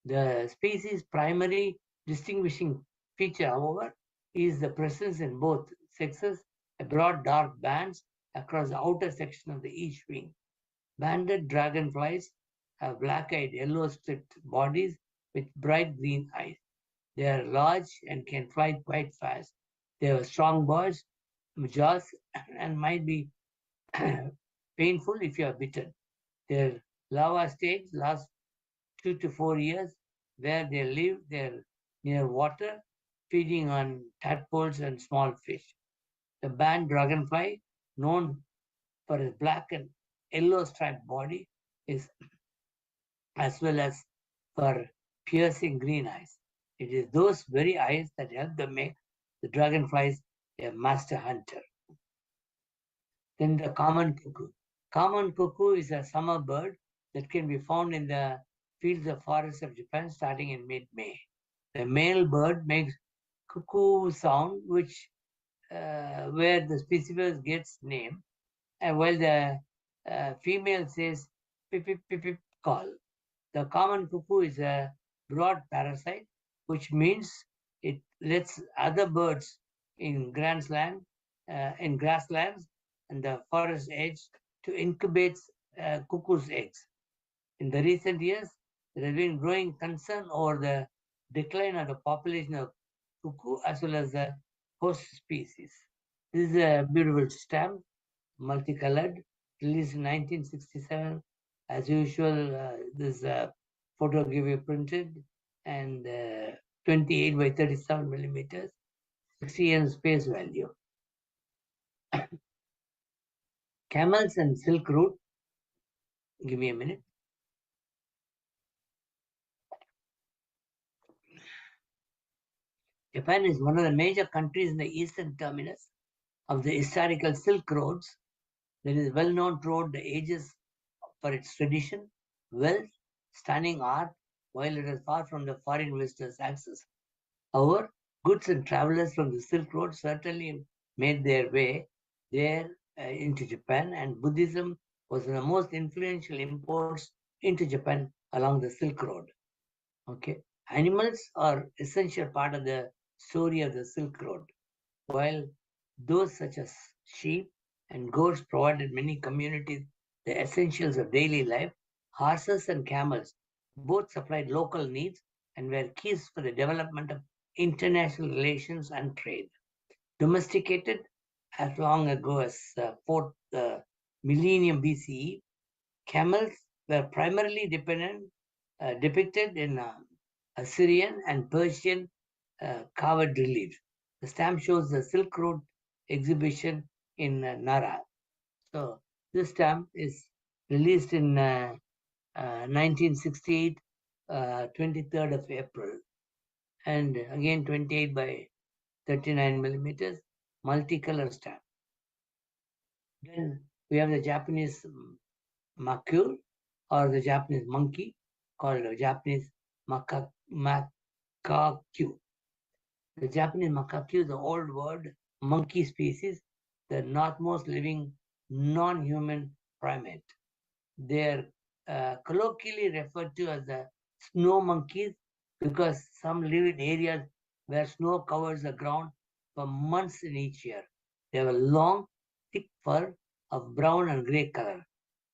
The species' primary distinguishing feature, however, is the presence in both sexes of broad dark bands across the outer section of each wing. Banded dragonflies have black-eyed, yellow-striped bodies with bright green eyes. They are large and can fly quite fast. They have strong jaws, and might be painful if you are bitten. Their larva stage lasts 2 to 4 years, where they live there near water, feeding on tadpoles and small fish. The band dragonfly, known for its black and yellow striped body, is as well as for piercing green eyes. It is those very eyes that help them make the dragonflies a master hunter. Then the common cuckoo. Common cuckoo is a summer bird that can be found in the fields of forests of Japan starting in mid-May. The male bird makes cuckoo sound, which where the species gets name, and while the female says pip pip pip pip call. The common cuckoo is a broad parasite, which means it lets other birds in grasslands and the forest edge to incubate cuckoo's eggs. In the recent years, there has been growing concern over the decline of the population of cuckoo as well as the host species. This is a beautiful stamp, multicolored, released in 1967. As usual, this photo give you printed and 28 by 37 millimeters, 60 m space value. Camels and silk route. Give me a minute. Japan is one of the major countries in the eastern terminus of the historical Silk Roads that is well known throughout the ages for its tradition, wealth, stunning art, while it is far from the foreign visitors' access. However, goods and travelers from the Silk Road certainly made their way there into Japan, and Buddhism was one of the most influential imports into Japan along the Silk Road. Okay, animals are essential part of the story of the Silk Road. While those such as sheep and goats provided many communities the essentials of daily life, horses and camels both supplied local needs and were keys for the development of international relations and trade. Domesticated as long ago as 4th millennium BCE, camels were primarily depicted in Assyrian and Persian carved relief. The stamp shows the Silk Road exhibition in Nara. So this stamp is released in 1968, 23rd of April, and again 28 by 39 millimeters, multicolor stamp. Then we have the Japanese macaque or the Japanese monkey called the Japanese macaque. The Japanese macaque is the old word monkey species, the northmost living non-human primate. They are colloquially referred to as the snow monkeys because some live in areas where snow covers the ground for months in each year. They have a long, thick fur of brown and gray color.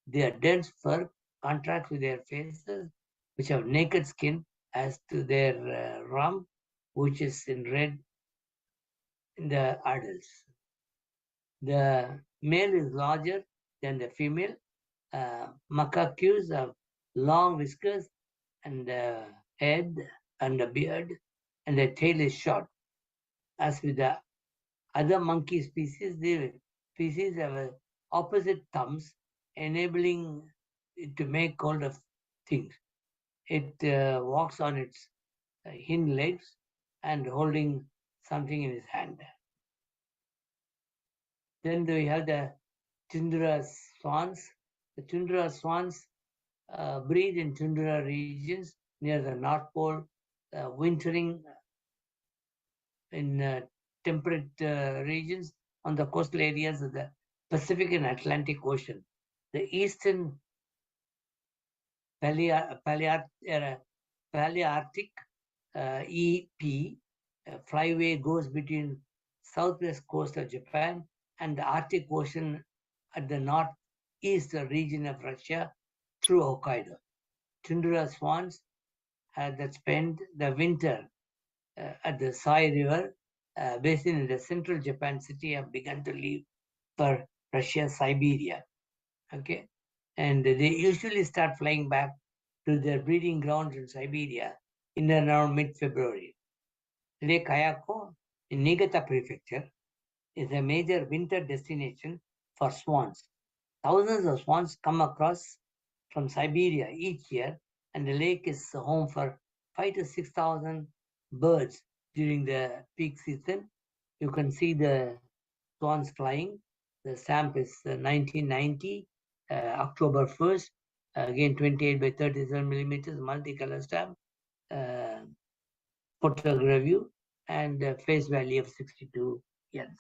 Their dense fur contrasts with their faces, which have naked skin, as to their rump, which is in red in the adults. The male is larger than the female. Macaques have long whiskers and a head and a beard, and the tail is short. As with the other monkey species, the species have opposite thumbs, enabling it to make hold of things. It walks on its hind legs and holding something in his hand. Then we have the tundra swans. The tundra swans breed in tundra regions near the North Pole, wintering in temperate regions on the coastal areas of the Pacific and Atlantic Ocean. The eastern Palearctic EP flyway goes between southwest coast of Japan and the Arctic Ocean at the northeast region of Russia through Hokkaido. Tundra swans that spend the winter at the Sai River basin in the central Japan city have begun to leave for Russia, Siberia. Okay, and they usually start flying back to their breeding grounds in Siberia in around mid-February. Lake Ayako in Niigata Prefecture is a major winter destination for swans. Thousands of swans come across from Siberia each year, and the lake is home for 5 to 6,000 birds during the peak season. You can see the swans flying. The stamp is 1990, October 1st, again 28 by 37 millimeters, multicolor stamp, uh, photogravure, and face value of 62 yen.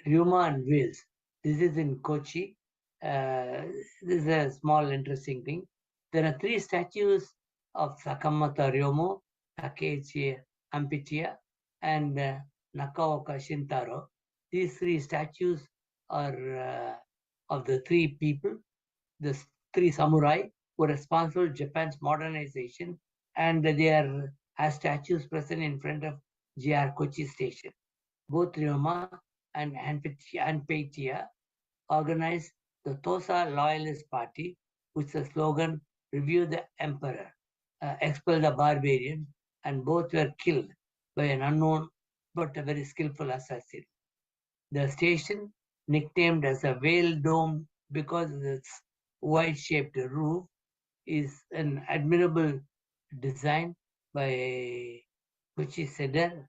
Ryuma and Wales. This is in Kochi. This is a small interesting thing. There are three statues of Sakamata Ryomo, Takeichi Ampitia, and Nakaoka Shintaro. These three statues are of the three people, the three samurai who are responsible for Japan's modernization, and they are as statues present in front of JR Kochi station. Both Ryoma and Anpetia organized the Tosa Loyalist Party, with the slogan "Review the Emperor, expel the barbarians," and both were killed by an unknown but a very skillful assassin. The station, nicknamed as a whale dome because of its wide-shaped roof, is an admirable design by Kochi Cedar,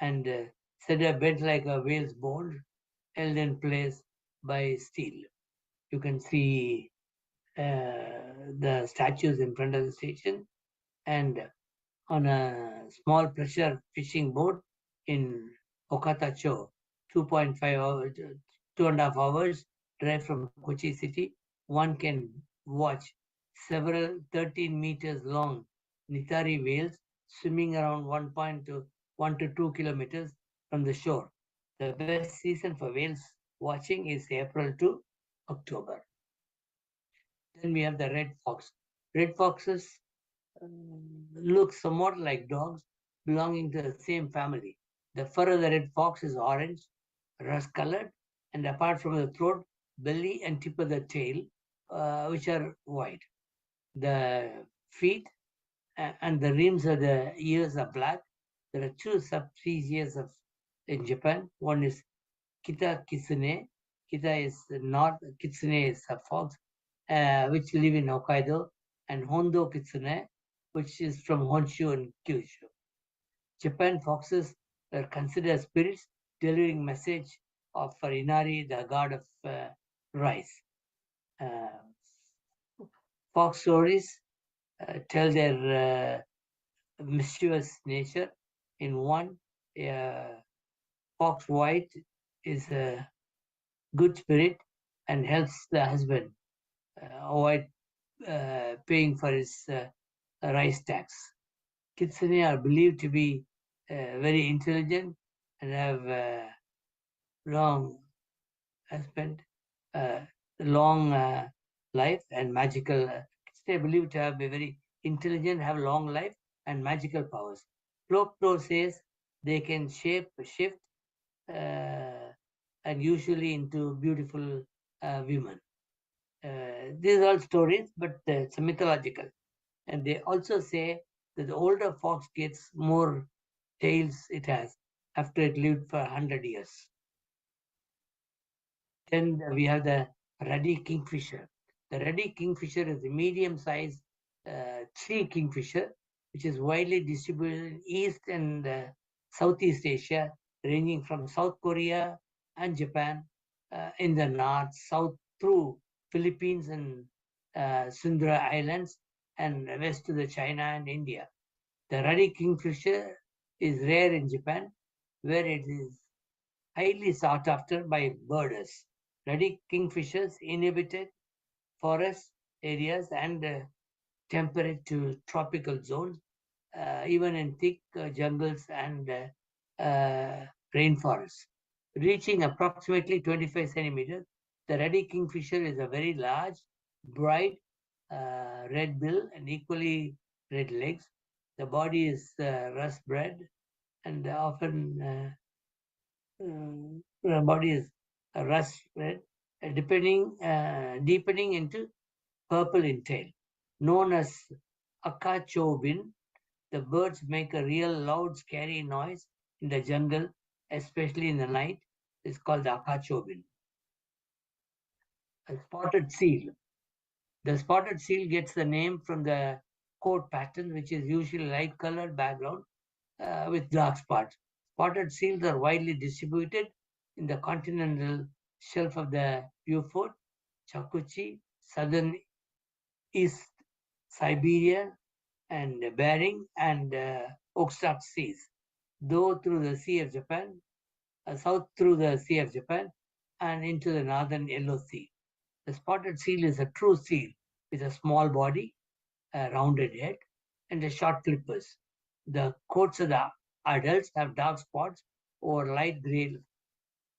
and cedar bent like a whale's bone, held in place by steel. You can see the statues in front of the station, and on a small pressure fishing boat in Okatacho, 2.5 hours, 2.5 hours drive from Kochi city, one can watch several 13 meters long Nitari whales swimming around 1 to 2 kilometers from the shore. The best season for whales watching is April to October. Then we have the red fox. Red foxes look somewhat like dogs belonging to the same family. The fur of the red fox is orange, rust colored, and apart from the throat, belly, and tip of the tail, which are white. The feet and the rims of the ears are black. There are two subspecies of in Japan. One is Kita kitsune. Kita is north, kitsune is a fox, which live in Hokkaido, and Hondo kitsune, which is from Honshu and Kyushu. Japan foxes are considered spirits delivering message of for Inari, the god of rice. Uh, Fox stories tell their mischievous nature. In one, uh, fox white is a good spirit and helps the husband avoid paying for his rice tax. Kitsune are believed to be very intelligent and have long spent uh, long life and magical. Kitsune are believed to have a very intelligent, have long life and magical powers. Folklore says they can shift, uh, and usually into beautiful women. These are all stories, but it's mythological. And they also say that the older fox gets more tails it has after it lived for 100 years. Then we have the ruddy kingfisher. The ruddy kingfisher is a medium-sized tree kingfisher, which is widely distributed in East and Southeast Asia, ranging from South Korea and Japan in the north, south through Philippines and Sundra Islands, and west to the China and India. The ruddy kingfisher is rare in Japan, where it is highly sought after by birders. Ruddy kingfishers inhabited forest areas and temperate to tropical zones, even in thick jungles and rainforests. Reaching approximately 25 centimeters, the ruddy kingfisher is a very large, bright red bill and equally red legs. The body is rust red and often body is rust red, deepening into purple in tail. Known as akachobin, the birds make a real loud, scary noise in the jungle, especially in the night. It's called the akachobin. A spotted seal. The spotted seal gets the name from the coat pattern, which is usually light colored background with dark spots. Spotted seals are widely distributed in the continental shelf of the Beaufort, Chakuchi, southern East Siberia, and Bering and Okhotsk seas, though through the Sea of Japan, south through the Sea of Japan, and into the northern Yellow Sea. The spotted seal is a true seal with a small body, a rounded head, and a short flippers. The coats of the adults have dark spots or light gray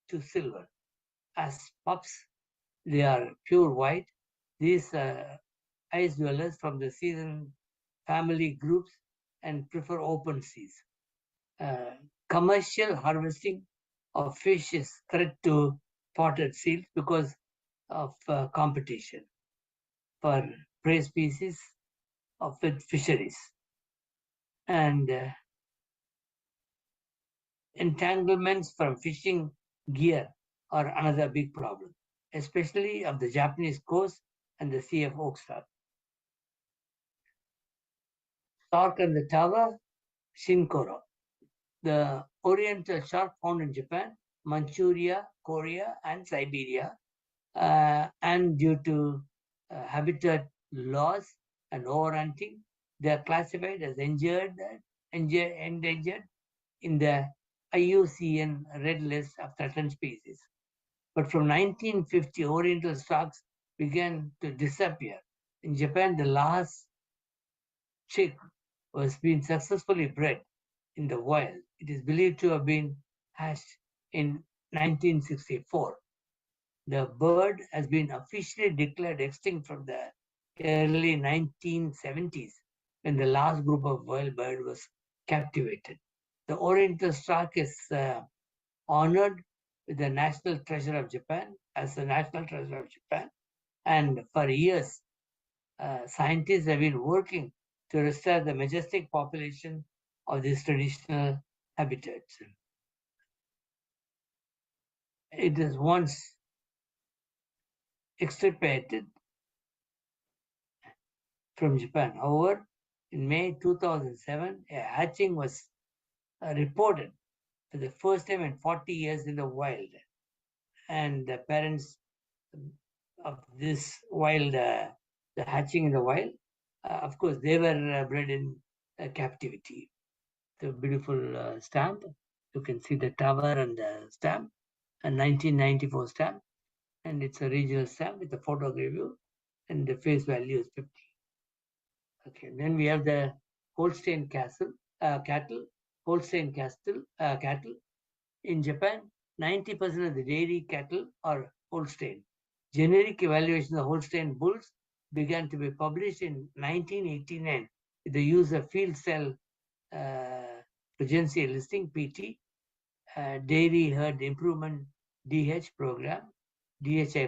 to silver. As pups, they are pure white. These ice dwellers from the season family groups and prefer open seas. Uh, Commercial harvesting of fish is threat to spotted seals because of competition for prey species of fisheries. And entanglements from fishing gear are another big problem, especially of the Japanese coast and the Sea of Okhotsk. Shark and the Tava, Shinkoro. The oriental shark found in Japan, Manchuria, Korea, and Siberia, and due to habitat loss and overhunting, they are classified as endangered in the IUCN Red List of Threatened Species. But from 1950, oriental sharks began to disappear. In Japan, the last chick was being successfully bred in the wild. It is believed to have been hatched in 1964. The bird has been officially declared extinct from the early 1970s. when the last group of wild bird was captivated. The Oriental stork is honored with the national treasure of Japan as the national treasure of Japan. And for years, scientists have been working to restore the majestic population of these traditional habitats. It is once extirpated from Japan. However, in May 2007, a hatching was reported for the first time in 40 years in the wild. And the parents of this wild, the hatching in the wild, of course, they were bred in captivity. The beautiful stamp. You can see the tower and the stamp, a 1994 stamp, and it's a regional stamp with a photograph view, and the face value is 50. Okay, then we have the Holstein cattle, Holstein cattle. In Japan, 90% of the dairy cattle are Holstein. Generic evaluation of Holstein bulls began to be published in 1989 with the use of field cell Regency listing PT, dairy herd improvement DHI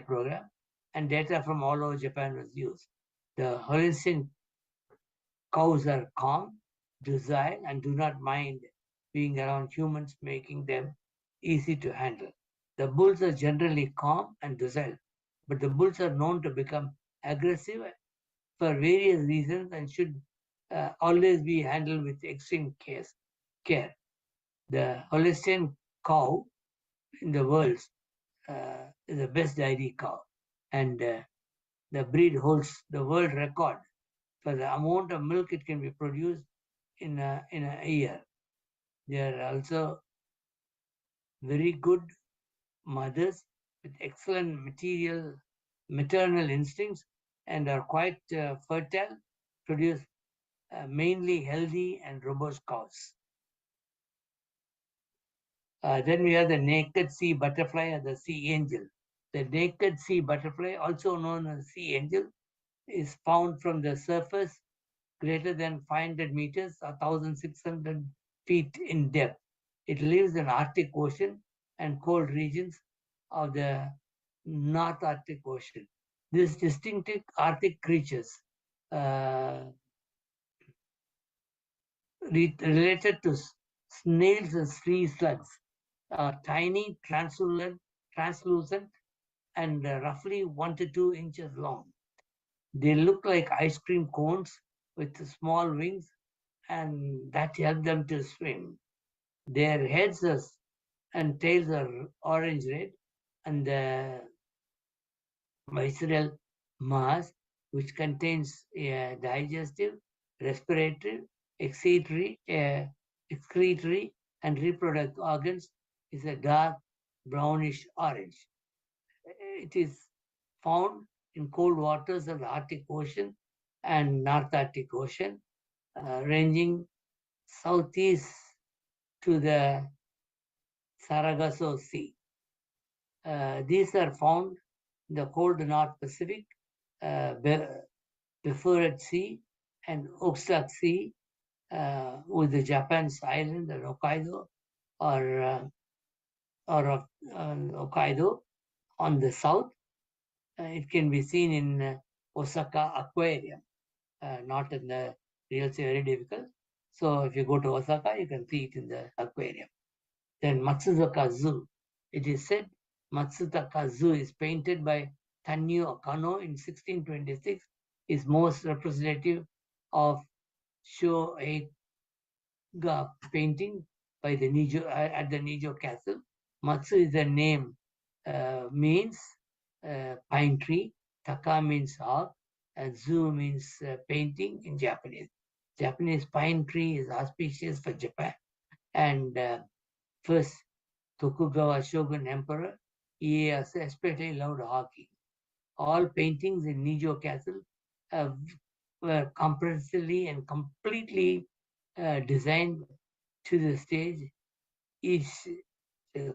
program, and data from all over Japan was used. The Holstein cows are calm, docile, and do not mind being around humans, making them easy to handle. The bulls are generally calm and docile, but the bulls are known to become aggressive for various reasons and should always be handled with extreme care. The Holstein cow in the world is the best dairy cow, and the breed holds the world record for the amount of milk it can be produced in a year. They are also very good mothers with excellent maternal instincts and are quite fertile, produce mainly healthy and robust cows. Then we have the naked sea butterfly and the sea angel. The naked sea butterfly, also known as sea angel, is found from the surface greater than 500 meters or 1,600 feet in depth. It lives in Arctic Ocean and cold regions of the North Arctic Ocean. These distinctive Arctic creatures uh, related to snails and sea slugs are tiny, translucent and roughly 1 to 2 inches long. They look like ice cream cones with small wings and that help them to swim. Their heads and tails are orange red, and the visceral mass, which contains digestive, respiratory, excretory, excretory, and reproductive organs, is a dark brownish orange. It is found in cold waters of the Arctic Ocean and North Arctic Ocean, ranging southeast to the Sargasso Sea. These are found in the cold North Pacific, uh, Beaufort Sea, and Okhotsk Sea, with the Japan's island, the Hokkaido, or Hokkaido on the south. It can be seen in Osaka Aquarium, not in the real sea, very difficult. So if you go to Osaka, you can see it in the aquarium. Then Matsuoka Zoo. It is said Matsuoka Zoo is painted by Tanyo Kano in 1626, is most representative of Shoeiga painting by the Nijo at the Nijo Castle. Matsu is a name, means pine tree. Taka means hawk, and Zoo means painting in Japanese. Japanese pine tree is auspicious for Japan, and first Tokugawa Shogun Emperor, he especially loved hockey. All paintings in Nijo Castle uh, were comprehensively and completely designed to the stage. Each uh,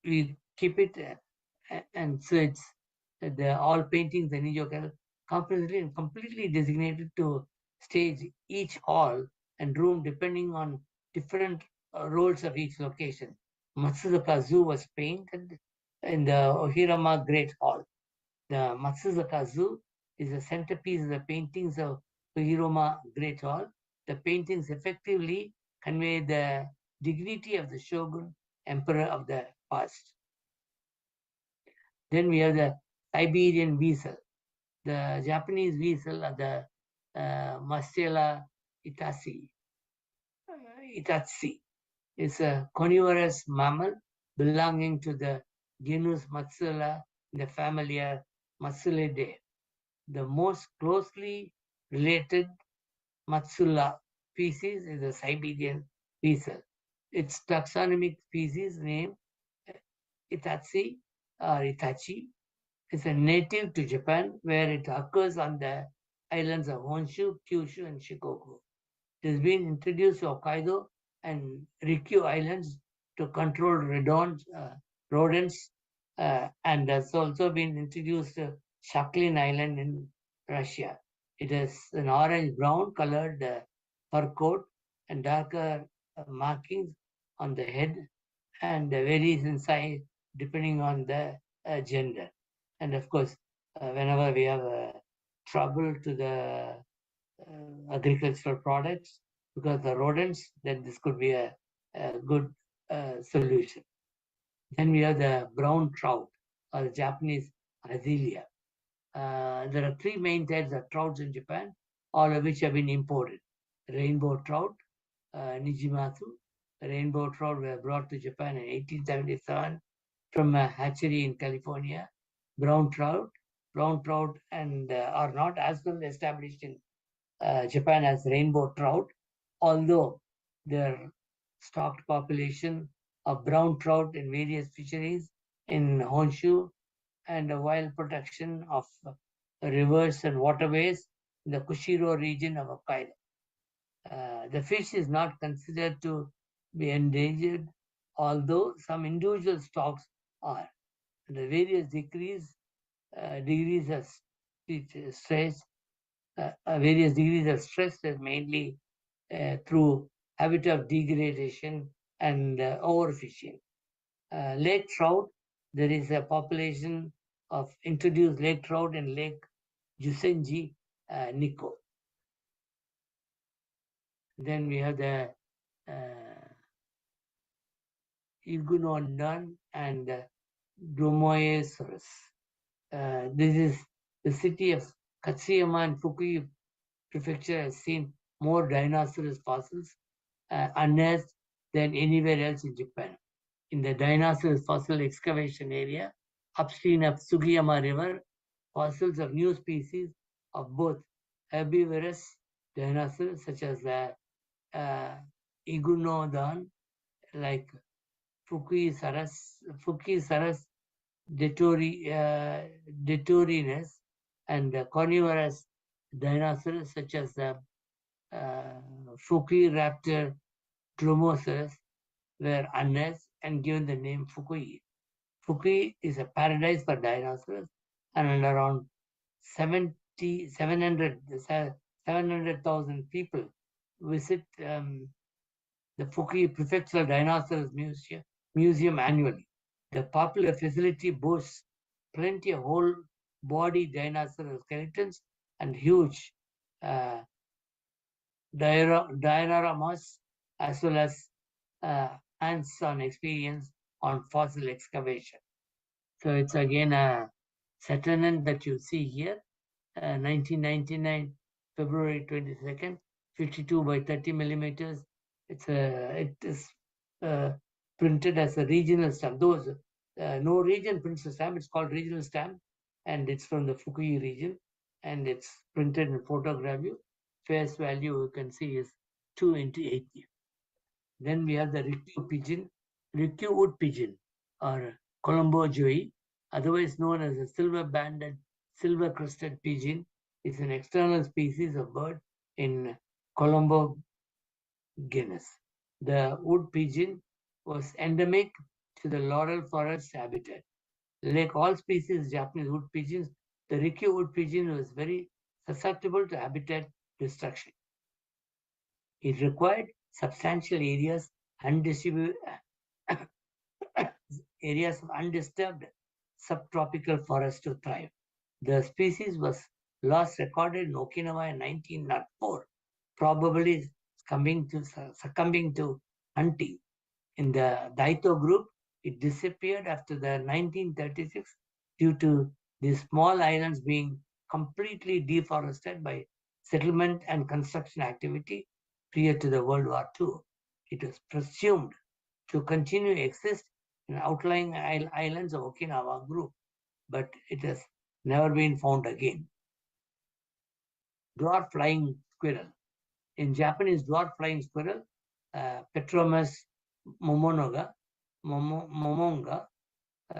we keep it, and so it's the all paintings in Nijo Castle comprehensively and completely designated to stage each hall and room depending on different roles of each location. Matsuoka Zoo was painted in the Ohirama Great Hall. The Matsuoka Zoo is the centerpiece of the paintings of Ohirama Great Hall. The paintings effectively convey the dignity of the shogun, emperor of the past. Then we have the Siberian weasel. The Japanese weasel are the Mastela itatsi is a carnivorous mammal belonging to the genus Matsula in the family Matsulidae. The most closely related Matsula species is the Siberian weasel. Its taxonomic species name Itatsi or Itachi is a native to Japan where it occurs on the islands of Honshu, Kyushu, and Shikoku. It has been introduced to Hokkaido and Ryukyu Islands to control rodents and has also been introduced to Sakhalin Island in Russia. It has an orange-brown colored fur coat and darker markings on the head and varies in size depending on the gender. And of course, whenever we have trouble to the agricultural products because the rodents, then this could be a good solution. Then we have the brown trout or the Japanese azealia. There are three main types of trouts in Japan, all of which have been imported. Rainbow trout, Nijimatsu. Rainbow trout were brought to Japan in 1877 from a hatchery in California. Brown trout, and are not as well established in Japan as rainbow trout, although their stocked population of brown trout in various fisheries in Honshu and wild protection of rivers and waterways in the Kushiro region of Hokkaido. The fish is not considered to be endangered, although some individual stocks are. The various degrees of stress, various degrees of stress is mainly through habitat degradation and overfishing. Lake trout, there is a population of introduced lake trout in Lake Jusenji, Nikko. Then we have the Iguanodon and Dromaeosaurus. This is the city of Katsuyama and Fukui Prefecture has seen more dinosaurs fossils unearthed than anywhere else in Japan. In the dinosaur fossil excavation area upstream of Sugiyama River, fossils of new species of both herbivorous dinosaurs such as the uh, Iguanodon like Fukisaurus detorinus and carnivorous dinosaurs such as the Fukiraptor dromosaurus were unearthed and given the name Fukui. Fukui is a paradise for dinosaurs, and around 700,000 people visit the Fukui Prefectural Dinosaurs Museum annually. The popular facility boasts plenty of whole body dinosaur skeletons and huge uh, dioramas as well as hands-on experience on fossil excavation. So it's again a settlement that you see here, 1999, February 22nd, 52 by 30 millimeters. It is uh, printed as a regional stamp. Those no region prints a stamp. It's called regional stamp, and it's from the Fukui region, and it's printed in photogravure. Face value you can see is 2 into 80. Then we have the Rikyu pigeon, Rikyu wood pigeon, or Colombo joey, otherwise known as a silver-banded, silver-crested pigeon, is an external species of bird in Colombo genus. The wood pigeon was endemic to the laurel forest habitat. Like all species of Japanese wood pigeons, the Rikyu wood pigeon was very susceptible to habitat destruction. It required substantial areas of undisturbed subtropical forest to thrive. The species was last recorded in Okinawa in 1904, probably succumbing to hunting. In the Daito group, it disappeared after the 1936 due to the small islands being completely deforested by settlement and construction activity prior to the World War II. It was presumed to continue to exist in outlying islands of Okinawa group, but it has never been found again. Dwarf flying squirrel. In Japanese, dwarf flying squirrel, Petromus momonga,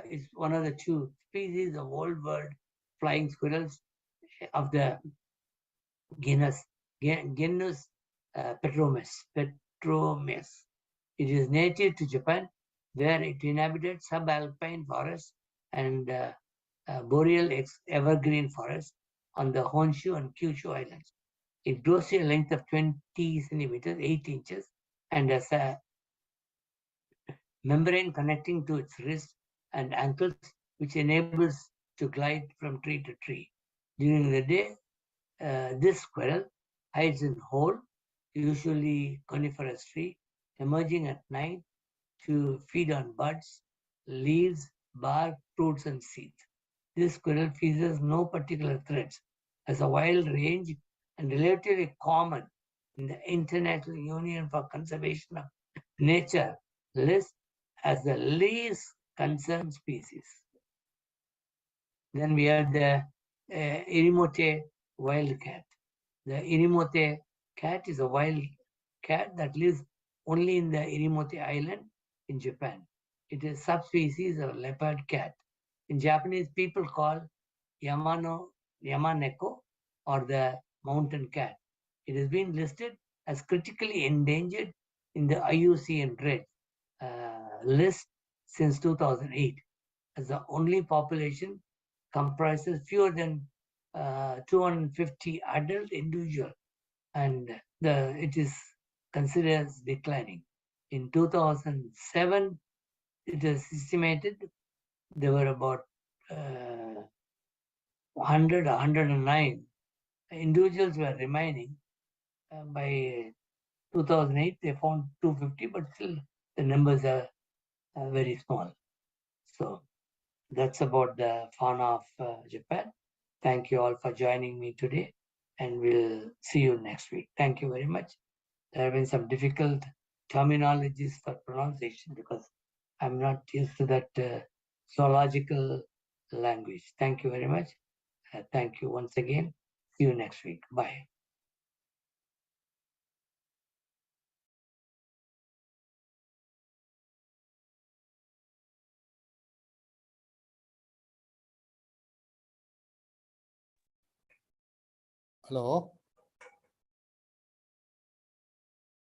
is one of the two species of old world flying squirrels of the genus Petromus. It is native to Japan, where it inhabited subalpine forests and boreal evergreen forests on the Honshu and Kyushu Islands. It grows to a length of 20 centimeters, 8 inches, and has a membrane connecting to its wrists and ankles, which enables to glide from tree to tree. During the day, this squirrel hides in hole, usually coniferous tree, emerging at night to feed on buds, leaves, bark, fruits, and seeds. This squirrel features no particular threats, has a wild range and relatively common in the International Union for Conservation of Nature list as the least concerned species. Then we have the Irimote wildcat. The Irimote cat is a wild cat that lives only in the Irimote Island in Japan. It is a subspecies of leopard cat. In Japanese, people call Yamaneko or the mountain cat. It has been listed as critically endangered in the IUCN Red list since 2008, as the only population comprises fewer than 250 adult individuals, and it is considered as declining. In 2007, it is estimated there were about 100 or 109 individuals were remaining. By 2008, they found 250, but still the numbers are very small. So that's about the fauna of Japan. Thank you all for joining me today, and we'll see you next week. Thank you very much. There have been some difficult terminologies for pronunciation because I'm not used to that zoological language. Thank you very much. Thank you once again. See you next week. Bye. Hello.